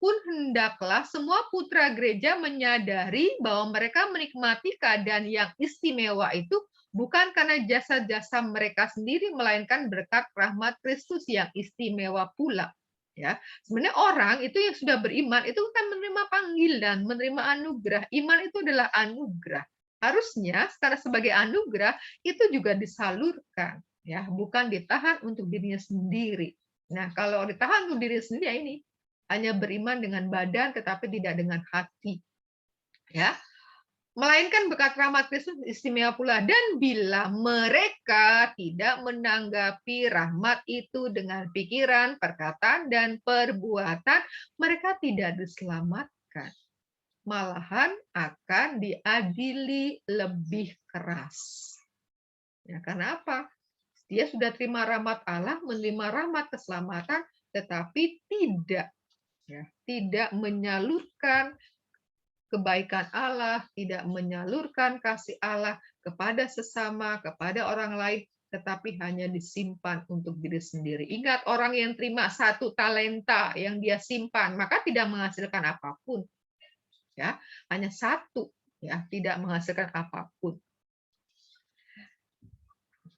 pun hendaklah semua putra gereja menyadari bahwa mereka menikmati keadaan yang istimewa itu bukan karena jasa-jasa mereka sendiri, melainkan berkat rahmat Kristus yang istimewa pula. Ya, sebenarnya orang itu yang sudah beriman itu kan menerima panggilan, menerima anugerah. Iman itu adalah anugerah. Harusnya karena sebagai anugerah itu juga disalurkan, ya, bukan ditahan untuk dirinya sendiri. Nah, kalau ditahan untuk diri sendiri ya ini hanya beriman dengan badan tetapi tidak dengan hati. Ya. Melainkan berkat rahmat Kristus istimewa pula, dan bila mereka tidak menanggapi rahmat itu dengan pikiran, perkataan, dan perbuatan, mereka tidak diselamatkan. Malahan akan diadili lebih keras. Ya, karena apa? Dia sudah terima rahmat Allah, menerima rahmat keselamatan, tetapi tidak menyalurkan kebaikan Allah, tidak menyalurkan kasih Allah kepada sesama, kepada orang lain, tetapi hanya disimpan untuk diri sendiri. Ingat, orang yang terima 1 talenta yang dia simpan, maka tidak menghasilkan apapun. Ya, hanya 1, ya, tidak menghasilkan apapun.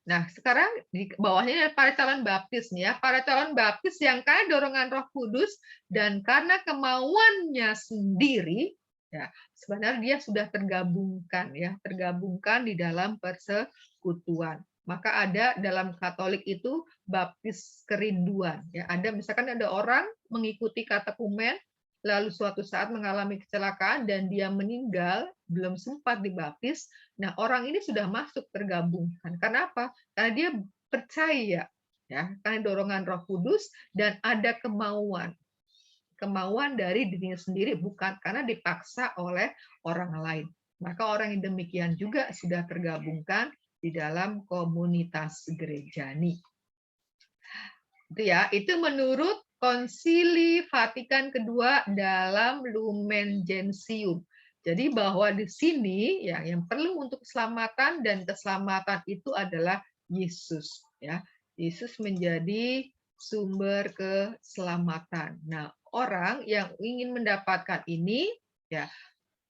Nah, sekarang di bawahnya para calon baptis nih ya, para calon baptis yang karena dorongan Roh Kudus dan karena kemauannya sendiri, ya, sebenarnya dia sudah tergabungkan di dalam persekutuan. Maka ada dalam Katolik itu baptis kerinduan, ya. Ada misalkan ada orang mengikuti katekumen lalu suatu saat mengalami kecelakaan dan dia meninggal, belum sempat dibaptis. Nah, orang ini sudah masuk tergabungkan. Karena apa? Karena dia percaya, ya, karena dorongan Roh Kudus dan ada kemauan dari dirinya sendiri, bukan karena dipaksa oleh orang lain. Maka orang yang demikian juga sudah tergabungkan di dalam komunitas gerejani. Itu ya, itu menurut Konsili Vatikan kedua dalam Lumen Gentium. Jadi bahwa di sini ya yang perlu untuk keselamatan dan keselamatan itu adalah Yesus, ya. Yesus menjadi sumber keselamatan. Nah, orang yang ingin mendapatkan ini ya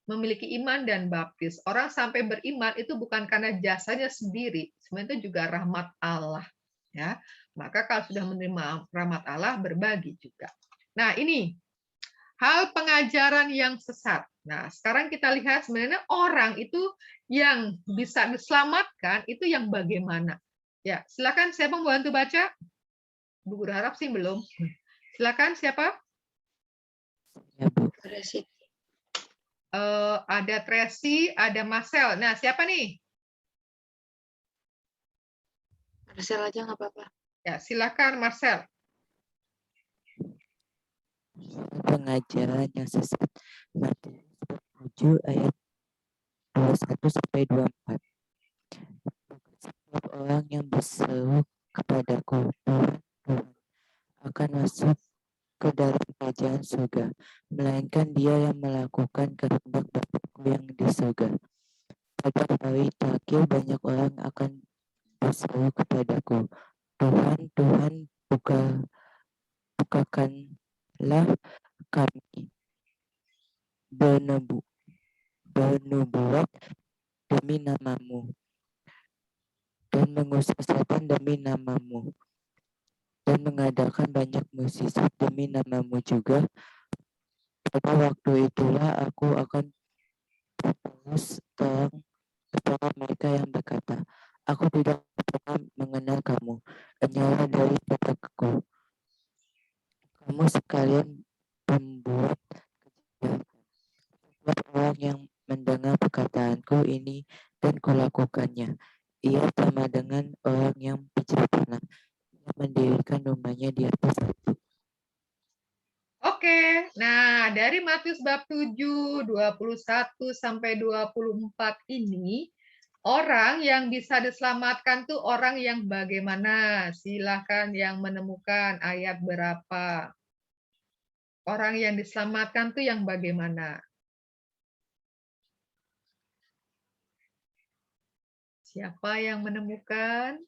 memiliki iman dan baptis. Orang sampai beriman itu bukan karena jasanya sendiri, sebenarnya itu juga rahmat Allah, ya. Maka kalau sudah menerima rahmat Allah, berbagi juga. Nah, ini hal pengajaran yang sesat. Nah, sekarang kita lihat sebenarnya orang itu yang bisa diselamatkan itu yang bagaimana. Ya, silakan siapa mau bantu baca? Bu Guru harap sih belum. Silakan siapa? Ya, Bu. ada Tracy, ada Marcel. Nah, siapa nih? Marcel aja nggak apa-apa. Ya, silakan Marcel. Pengajaran yang sesat. Matius 7 ayat 21 sampai 24. Setiap orang yang berseru kepadaku, Tuhan, Tuhan, akan masuk ke dalam kerajaan surga, melainkan dia yang melakukan kehendak Bapa-Ku yang di surga. Pada hari terakhir banyak orang akan berseru kepadaku, Tuhan, Tuhan, bukakanlah kami bernubuat demi namamu dan mengusir setan demi namamu dan mengadakan banyak mukjizat demi namamu juga. Pada waktu itulah aku akan terus terang kepada mereka yang berkata, aku tidak pernah mengenal kamu, hanyalah daripadaku. Kamu sekalian pembuat kejahatan. Setiap orang yang mendengar perkataanku ini dan kulakukannya, ia sama dengan orang yang bijaksana, yang mendirikan rumahnya di atas batu. Oke, nah dari Matius bab 7, 21 sampai 24 ini, orang yang bisa diselamatkan tuh orang yang bagaimana? Silahkan yang menemukan ayat berapa. Orang yang diselamatkan tuh yang bagaimana? Siapa yang menemukan?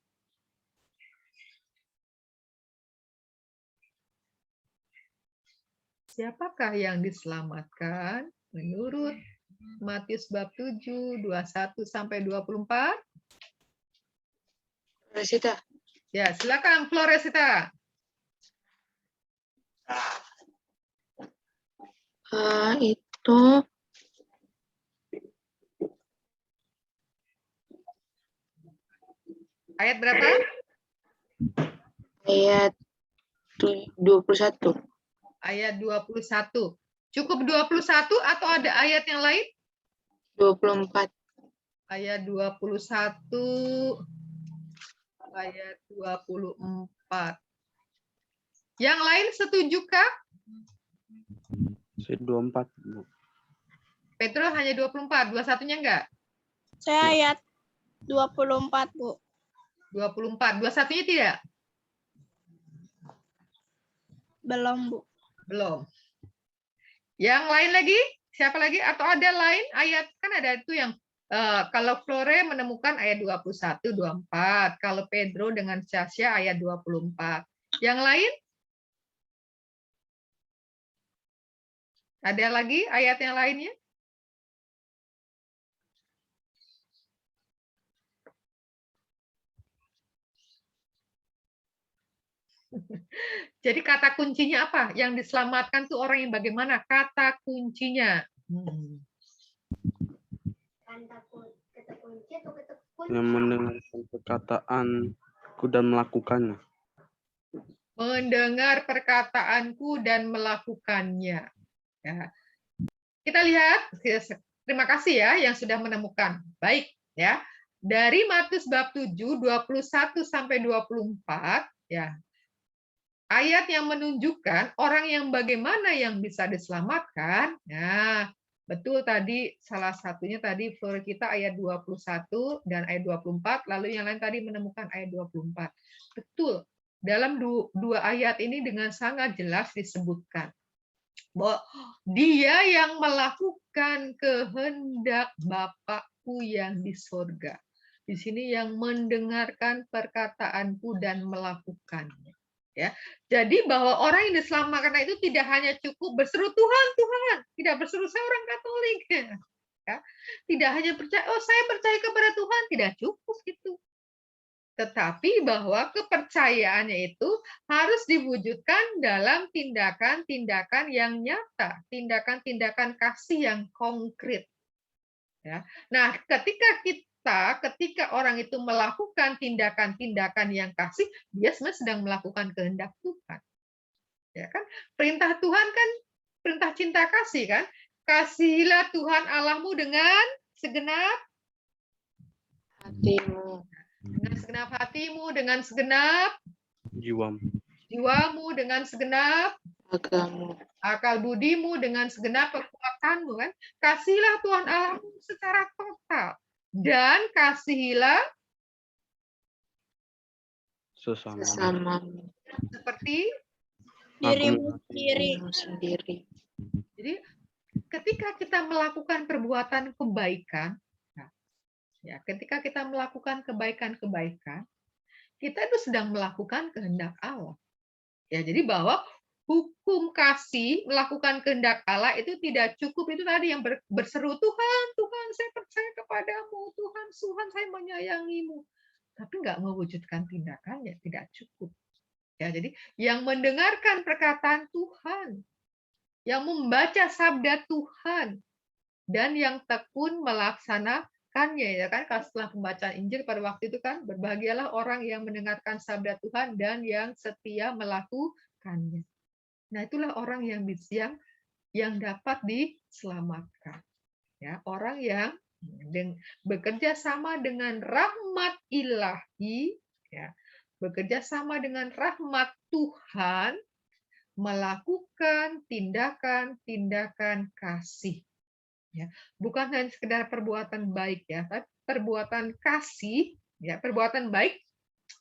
Siapakah yang diselamatkan menurut Matius bab 7, 21 sampai 24? Floresita. Ya, silakan Floresita. Itu ayat berapa? ayat 21. Ayat 21. Cukup 21 atau ada ayat yang lain? 24. Ayat 21. Ayat 24. Yang lain setujukah? 24, Bu. Petro hanya 24, 21-nya enggak? Saya ayat 24, Bu. 24, 21-nya tidak? Belum, Bu. Belum. Yang lain lagi? Siapa lagi? Atau ada lain ayat? Kan ada itu yang kalau Flore menemukan ayat 21, 24. Kalau Pedro dengan Casya ayat 24. Yang lain? Ada lagi ayat yang lainnya? Jadi kata kuncinya apa? Yang diselamatkan tuh orang yang bagaimana? Kata kuncinya. Yang mendengarkan perkataanku dan melakukannya. Mendengar perkataanku dan melakukannya. Ya. Kita lihat, terima kasih ya yang sudah menemukan. Baik, ya. Dari Matius bab 7, 21 sampai 24, ya. Ayat yang menunjukkan orang yang bagaimana yang bisa diselamatkan. Nah, betul tadi salah satunya tadi Flora kita ayat 21 dan ayat 24, lalu yang lain tadi menemukan ayat 24. Betul. Dalam dua ayat ini dengan sangat jelas disebutkan bahwa dia yang melakukan kehendak Bapakku yang di sorga. Di sini yang mendengarkan perkataanku dan melakukannya. Ya, jadi bahwa orang yang diselamatkan itu tidak hanya cukup berseru Tuhan, Tuhan, tidak berseru saya orang Katolik, ya, tidak hanya percaya, oh saya percaya kepada Tuhan, tidak cukup itu. Tetapi bahwa kepercayaannya itu harus diwujudkan dalam tindakan-tindakan yang nyata, tindakan-tindakan kasih yang konkret. Ya. Nah, ketika orang itu melakukan tindakan-tindakan yang kasih, dia sebenarnya sedang melakukan kehendak Tuhan. Ya kan? Perintah Tuhan kan perintah cinta kasih kan? Kasihilah Tuhan Allahmu dengan segenap hatimu, hatimu, dengan segenap jiwamu, dengan segenap agamu, akal budimu, dengan segenap kekuatanmu, kan? Kasihilah Tuhan Allahmu secara total, dan kasihilah sesamamu, seperti dirimu sendiri. dirimu sendiri. Jadi ketika kita melakukan perbuatan kebaikan, ya, ketika kita melakukan kebaikan-kebaikan, kita itu sedang melakukan kehendak Allah. Ya, jadi bahwa hukum kasih melakukan kehendak Allah itu tidak cukup, itu tadi yang berseru, Tuhan, Tuhan, saya percaya kepadamu, Tuhan, Tuhan, saya menyayangimu. Tapi nggak mewujudkan tindakannya, tidak cukup. Ya, jadi yang mendengarkan perkataan Tuhan, yang membaca sabda Tuhan, dan yang tekun melaksanakannya, ya kan? Setelah pembacaan Injil pada waktu itu kan, berbahagialah orang yang mendengarkan sabda Tuhan dan yang setia melakukannya. Nah, itulah orang yang dapat diselamatkan. Ya, orang yang bekerja sama dengan rahmat ilahi, ya, bekerja sama dengan rahmat Tuhan, melakukan tindakan-tindakan kasih. Ya, bukan hanya sekedar perbuatan baik, ya, tapi perbuatan kasih, ya, perbuatan baik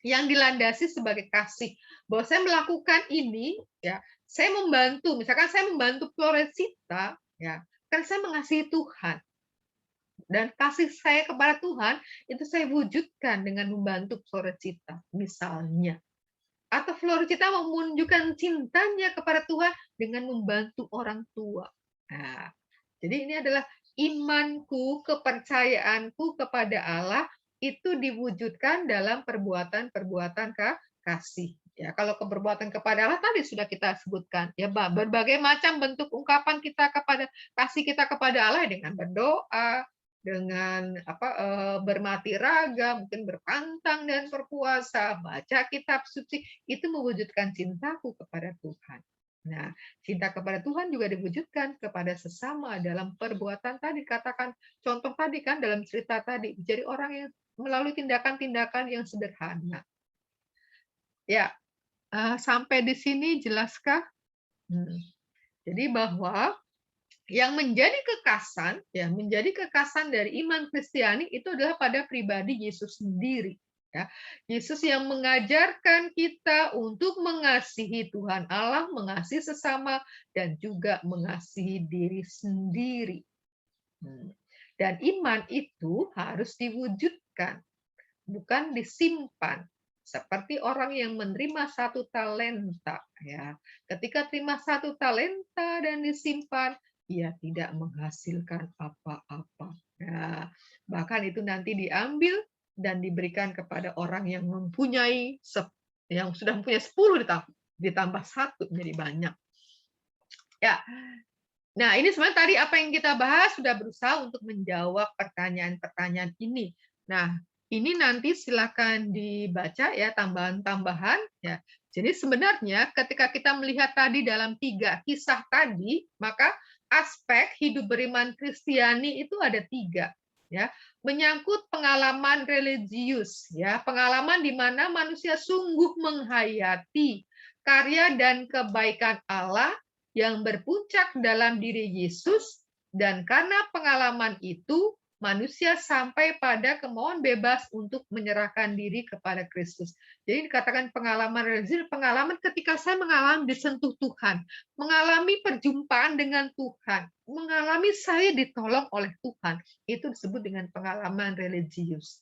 yang dilandasi sebagai kasih. Bahwa saya melakukan ini, ya, saya membantu, misalkan saya membantu Floresita, ya, kan saya mengasihi Tuhan. Dan kasih saya kepada Tuhan itu saya wujudkan dengan membantu Floresita, misalnya. Atau Floresita mau menunjukkan cintanya kepada Tuhan dengan membantu orang tua. Nah, jadi ini adalah imanku, kepercayaanku kepada Allah itu diwujudkan dalam perbuatan-perbuatan kasih. Ya, kalau perbuatan kepada Allah tadi sudah kita sebutkan, ya, berbagai macam bentuk ungkapan kita kepada kasih kita kepada Allah dengan berdoa, dengan bermati raga, mungkin berpantang dan berpuasa, baca kitab suci, itu mewujudkan cintaku kepada Tuhan. Nah, cinta kepada Tuhan juga diwujudkan kepada sesama dalam perbuatan tadi, katakan contoh tadi kan dalam cerita tadi, jadi orang yang melalui tindakan-tindakan yang sederhana. Ya, sampai di sini jelaskah? Jadi bahwa yang menjadi kekasan, ya, menjadi kekasan dari iman Kristiani itu adalah pada pribadi Yesus sendiri. Ya, Yesus yang mengajarkan kita untuk mengasihi Tuhan Allah, mengasihi sesama, dan juga mengasihi diri sendiri. Dan iman itu harus diwujudkan, bukan disimpan. Seperti orang yang menerima 1 talenta. Ya, ketika terima 1 talenta dan disimpan, ia tidak menghasilkan apa-apa. Nah, bahkan itu nanti diambil dan diberikan kepada orang yang mempunyai, yang sudah mempunyai 10 ditambah 1 menjadi banyak. Ya, nah ini sebenarnya tadi apa yang kita bahas sudah berusaha untuk menjawab pertanyaan-pertanyaan ini. Nah, ini nanti silakan dibaca ya tambahan-tambahan ya. Jadi sebenarnya ketika kita melihat tadi dalam 3 kisah tadi, maka aspek hidup beriman Kristiani itu ada 3 ya. Menyangkut pengalaman religius ya, pengalaman di mana manusia sungguh menghayati karya dan kebaikan Allah yang berpuncak dalam diri Yesus, dan karena pengalaman itu manusia sampai pada kemauan bebas untuk menyerahkan diri kepada Kristus. Jadi dikatakan pengalaman religius, pengalaman ketika saya mengalami disentuh Tuhan, mengalami perjumpaan dengan Tuhan, mengalami saya ditolong oleh Tuhan, itu disebut dengan pengalaman religius.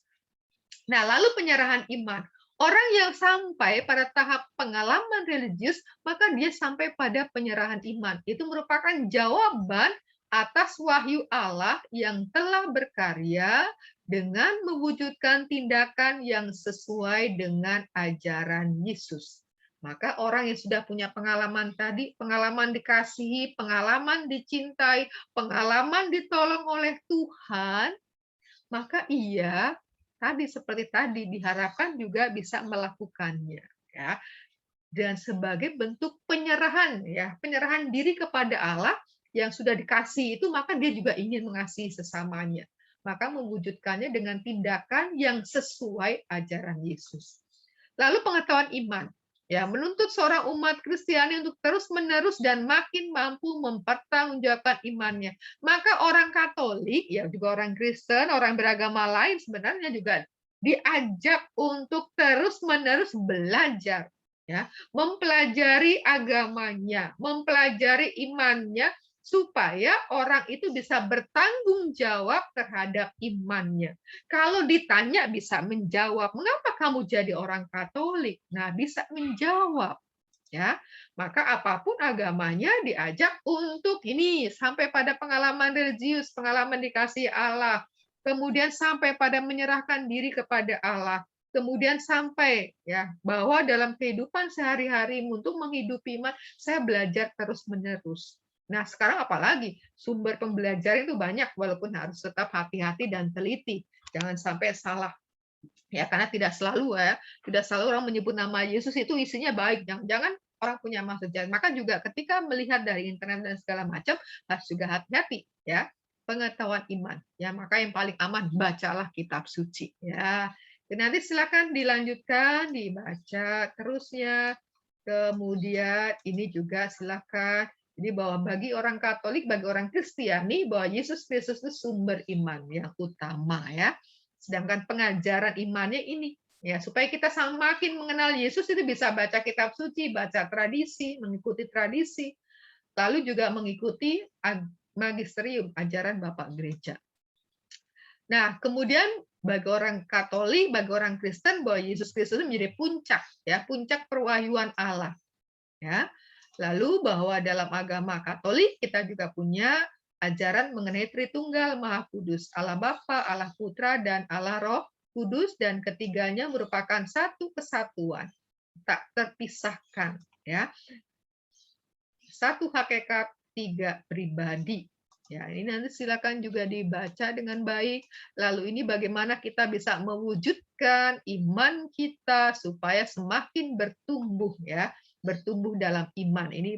Nah, lalu penyerahan iman. Orang yang sampai pada tahap pengalaman religius, maka dia sampai pada penyerahan iman. Itu merupakan jawaban atas wahyu Allah yang telah berkarya dengan mewujudkan tindakan yang sesuai dengan ajaran Yesus. Maka orang yang sudah punya pengalaman tadi, pengalaman dikasihi, pengalaman dicintai, pengalaman ditolong oleh Tuhan, maka ia tadi seperti tadi diharapkan juga bisa melakukannya, ya. Dan sebagai bentuk penyerahan, ya, penyerahan diri kepada Allah, yang sudah dikasih itu, maka dia juga ingin mengasihi sesamanya. Maka mewujudkannya dengan tindakan yang sesuai ajaran Yesus. Lalu pengetahuan iman. Ya, menuntut seorang umat Kristiani untuk terus-menerus dan makin mampu mempertanggungjawabkan imannya. Maka orang Katolik, ya juga orang Kristen, orang beragama lain sebenarnya juga diajak untuk terus-menerus belajar, ya, mempelajari agamanya, mempelajari imannya, supaya orang itu bisa bertanggung jawab terhadap imannya. Kalau ditanya bisa menjawab, mengapa kamu jadi orang Katolik? Nah, bisa menjawab, ya. Maka apapun agamanya diajak untuk ini, sampai pada pengalaman religius, pengalaman dikasih Allah, kemudian sampai pada menyerahkan diri kepada Allah, kemudian sampai ya bahwa dalam kehidupan sehari-hari untuk menghidupi iman, saya belajar terus-menerus. Nah, sekarang apalagi sumber pembelajaran itu banyak, walaupun harus tetap hati-hati dan teliti, jangan sampai salah. Ya, karena tidak selalu orang menyebut nama Yesus itu isinya baik. Jangan orang punya maksud jahat. Maka juga ketika melihat dari internet dan segala macam, harus juga hati-hati, ya. Pengetahuan iman, ya, maka yang paling aman bacalah kitab suci, ya. Nanti silakan dilanjutkan, dibaca terusnya. Kemudian ini juga silakan. Jadi bahwa bagi orang Katolik, bagi orang Kristiani, bahwa Yesus Kristus itu sumber iman yang utama, ya. Sedangkan pengajaran imannya ini, ya, supaya kita semakin mengenal Yesus itu bisa baca kitab suci, baca tradisi, mengikuti tradisi, lalu juga mengikuti magisterium, ajaran Bapak Gereja. Nah, kemudian bagi orang Katolik, bagi orang Kristen, bahwa Yesus Kristus itu menjadi puncak, ya, puncak perwahyuan Allah, ya. Lalu bahwa dalam agama Katolik kita juga punya ajaran mengenai Tritunggal Maha Kudus, Allah Bapa, Allah Putra, dan Allah Roh Kudus, dan ketiganya merupakan satu kesatuan, tak terpisahkan, ya. Satu hakikat, tiga pribadi. Ya, ini nanti silakan juga dibaca dengan baik. Lalu ini bagaimana kita bisa mewujudkan iman kita supaya semakin bertumbuh, ya, bertumbuh dalam iman. Ini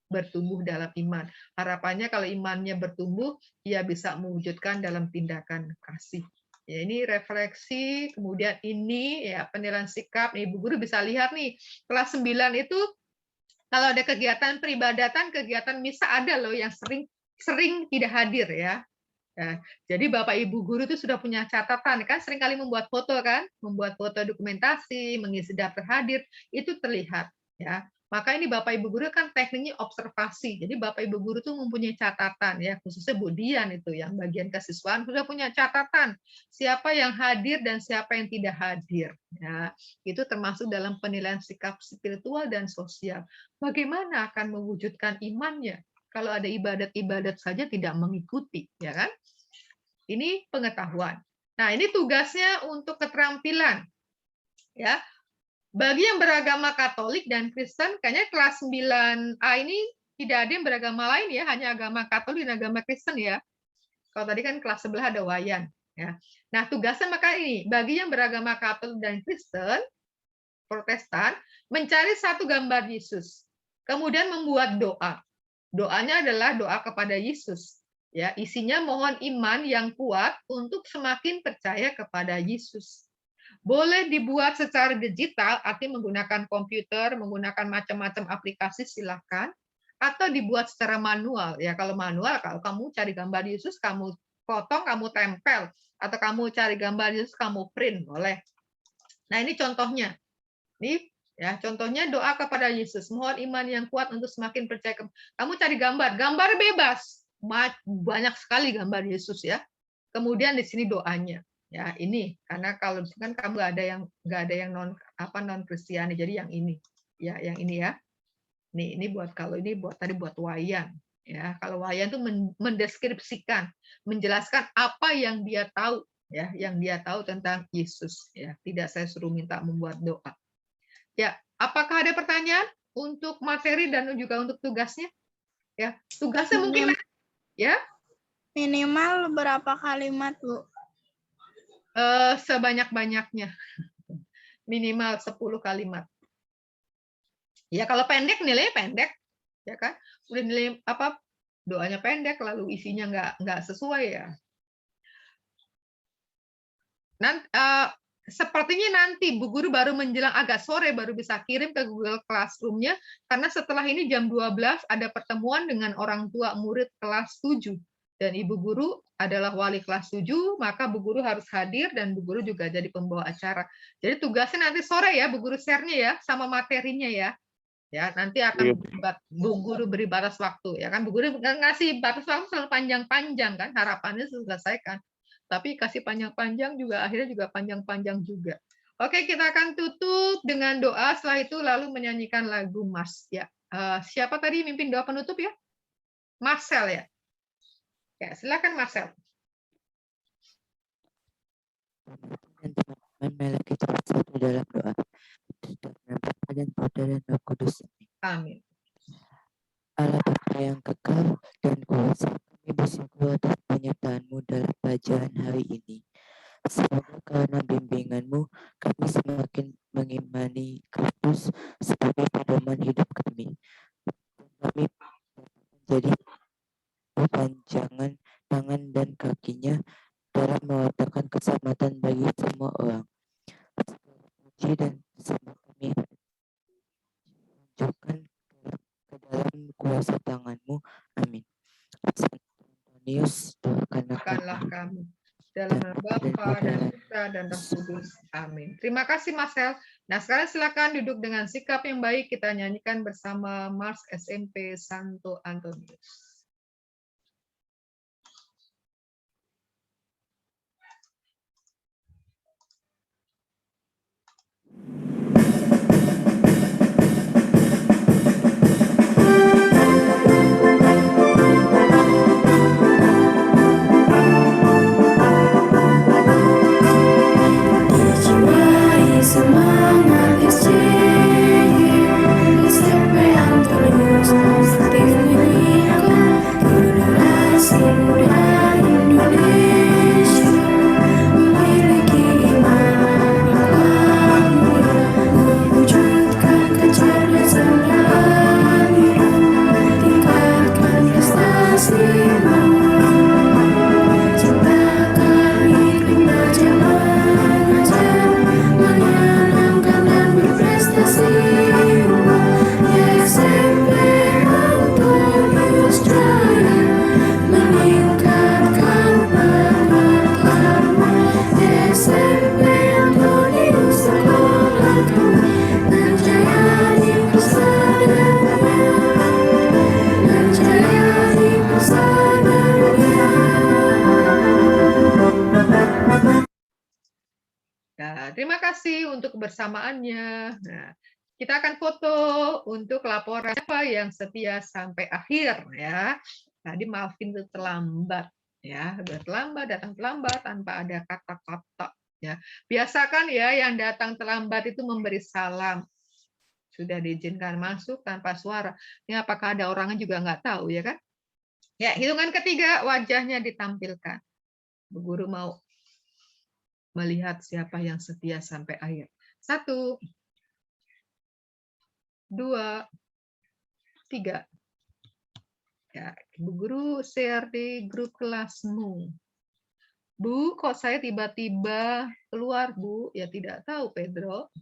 bertumbuh dalam iman. Harapannya kalau imannya bertumbuh, ia bisa mewujudkan dalam tindakan kasih. Ya, ini refleksi, kemudian ini ya penilaian sikap. Ibu guru bisa lihat nih, kelas 9 itu kalau ada kegiatan peribadatan, kegiatan misa ada loh yang sering tidak hadir, ya. Ya, jadi Bapak Ibu guru itu sudah punya catatan, kan sering kali membuat foto, kan, membuat foto dokumentasi, mengisi daftar hadir, itu terlihat, ya. Maka ini Bapak Ibu guru kan tekniknya observasi. Jadi Bapak Ibu guru tuh mempunyai catatan, ya, khususnya Bu Dian itu yang bagian kesiswaan sudah punya catatan siapa yang hadir dan siapa yang tidak hadir, ya. Itu termasuk dalam penilaian sikap spiritual dan sosial. Bagaimana akan mewujudkan imannya kalau ada ibadat-ibadat saja tidak mengikuti, ya kan? Ini pengetahuan. Nah, ini tugasnya untuk keterampilan, ya. Bagi yang beragama Katolik dan Kristen, kayaknya kelas 9A ini tidak ada yang beragama lain, ya, hanya agama Katolik dan agama Kristen, ya. Kalau tadi kan kelas sebelah ada Wayan, ya. Nah, tugasnya maka ini, bagi yang beragama Katolik dan Kristen, Protestan, mencari satu gambar Yesus, kemudian membuat doa. Doanya adalah doa kepada Yesus. Ya, isinya mohon iman yang kuat untuk semakin percaya kepada Yesus. Boleh dibuat secara digital, artinya menggunakan komputer, menggunakan macam-macam aplikasi, silakan. Atau dibuat secara manual. Ya, kalau manual, kalau kamu cari gambar Yesus, kamu potong, kamu tempel. Atau kamu cari gambar Yesus, kamu print, boleh. Nah, ini contohnya. Ini ya, contohnya doa kepada Yesus. Mohon iman yang kuat untuk semakin percaya. Kamu cari gambar bebas. Banyak sekali gambar Yesus, ya. Kemudian di sini doanya. Ya, ini karena kalau kan kamu nggak ada yang non Kristiani, jadi yang ini. Ya, yang ini, ya. Ini buat tadi buat Wayan. Ya, kalau Wayan itu mendeskripsikan, menjelaskan apa yang dia tahu, ya, yang dia tahu tentang Yesus. Ya, tidak saya suruh minta membuat doa. Ya, apakah ada pertanyaan untuk materi dan juga untuk tugasnya? Ya, tugasnya mungkin ya. Minimal berapa kalimat, Bu? Sebanyak-banyaknya. Minimal 10 kalimat. Ya, kalau pendek nilainya pendek, ya kan? Udah nilai doanya pendek lalu isinya nggak sesuai ya. Sepertinya nanti Bu Guru baru menjelang agak sore baru bisa kirim ke Google Classroom-nya, karena setelah ini jam 12 ada pertemuan dengan orang tua murid kelas 7. Dan Ibu Guru adalah wali kelas 7, maka Bu Guru harus hadir dan Bu Guru juga jadi pembawa acara. Jadi tugasnya nanti sore ya, Bu Guru share-nya ya, sama materinya ya. Ya, nanti akan Bu Guru beri batas waktu. Ya kan, Bu Guru ngasih batas waktu selalu panjang-panjang kan, harapannya selesaikan. Tapi kasih panjang-panjang juga akhirnya juga panjang-panjang juga. Oke, kita akan tutup dengan doa. Setelah itu lalu menyanyikan lagu Mars. Ya, siapa tadi mimpin doa penutup ya? Marcel ya. Ya, silakan Marcel. Dan teman-teman, mari kita bersatu dalam doa. Bapa dan Putra dan Roh Kudus. Amin. Allah Bapa yang kekal dan kuasa, kami bersyukur atas penyertaan-Mu dalam bacaan hari ini. Semoga karena bimbingan-Mu, kami semakin mengimani Kristus sebagai pedoman hidup kami. Kami menjadi panjangan tangan dan kakinya dalam mewartakan keselamatan bagi semua orang. Puji dan semua kami tunjukkan ke dalam kuasa tangan-Mu. Amin. Santo Antonius, doakanlah kami. Dalam nama Bapa dan Putra dan Roh Kudus. Amin. Terima kasih Marcel. Nah, sekarang silakan duduk dengan sikap yang baik. Kita nyanyikan bersama Mars SMP Santo Antonius. Semangat SMP Antonius aktif menyiapkan generasi muda Indonesia, memiliki iman yang mulia, mewujudkan kecerdasan dalam hidup, tingkatkan prestasimu, ciptakan iklim belajar mengajar, menyenangkan dan berprestasi. SMP Antonius Jaya meningkatkan pengetahuan. SMP Antonius sekolahkan berjaya di pesona dunia, berjaya di pesona dunia. Nah, terima kasih untuk kebersamaannya. Nah, kita akan foto untuk laporan siapa yang setia sampai akhir ya. Tadi Malvin itu terlambat ya, udah terlambat, datang terlambat tanpa ada kata-kata ya. Biasakan ya yang datang terlambat itu memberi salam. Sudah diizinkan masuk tanpa suara. Ini apakah ada orangnya juga nggak tahu ya kan? Ya, hitungan ketiga wajahnya ditampilkan. Bu Guru mau melihat siapa yang setia sampai akhir. 1, 2, 3. Ya, Bu Guru share di grup kelasmu. Bu, kok saya tiba-tiba keluar, Bu? Ya tidak tahu, Pedro.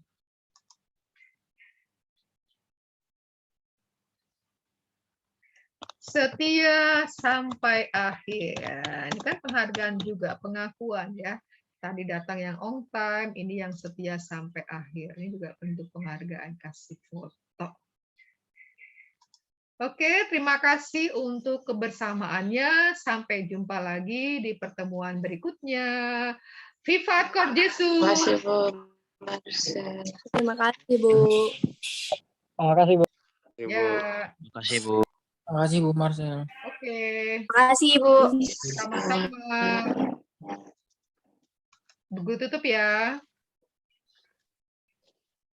Setia sampai akhir. Ini kan penghargaan juga, pengakuan ya. Tadi datang yang on time, ini yang setia sampai akhir. Ini juga bentuk penghargaan, kasih foto. Oke, terima kasih untuk kebersamaannya. Sampai jumpa lagi di pertemuan berikutnya. Vivat Cor Jesu. Terima kasih, Bu. Terima kasih, Bu. Terima kasih, Bu. Ya. Terima kasih, Bu. Terima kasih Bu Marcel. Oke. Terima kasih, Bu. Sama-sama. Bu Guru tutup ya.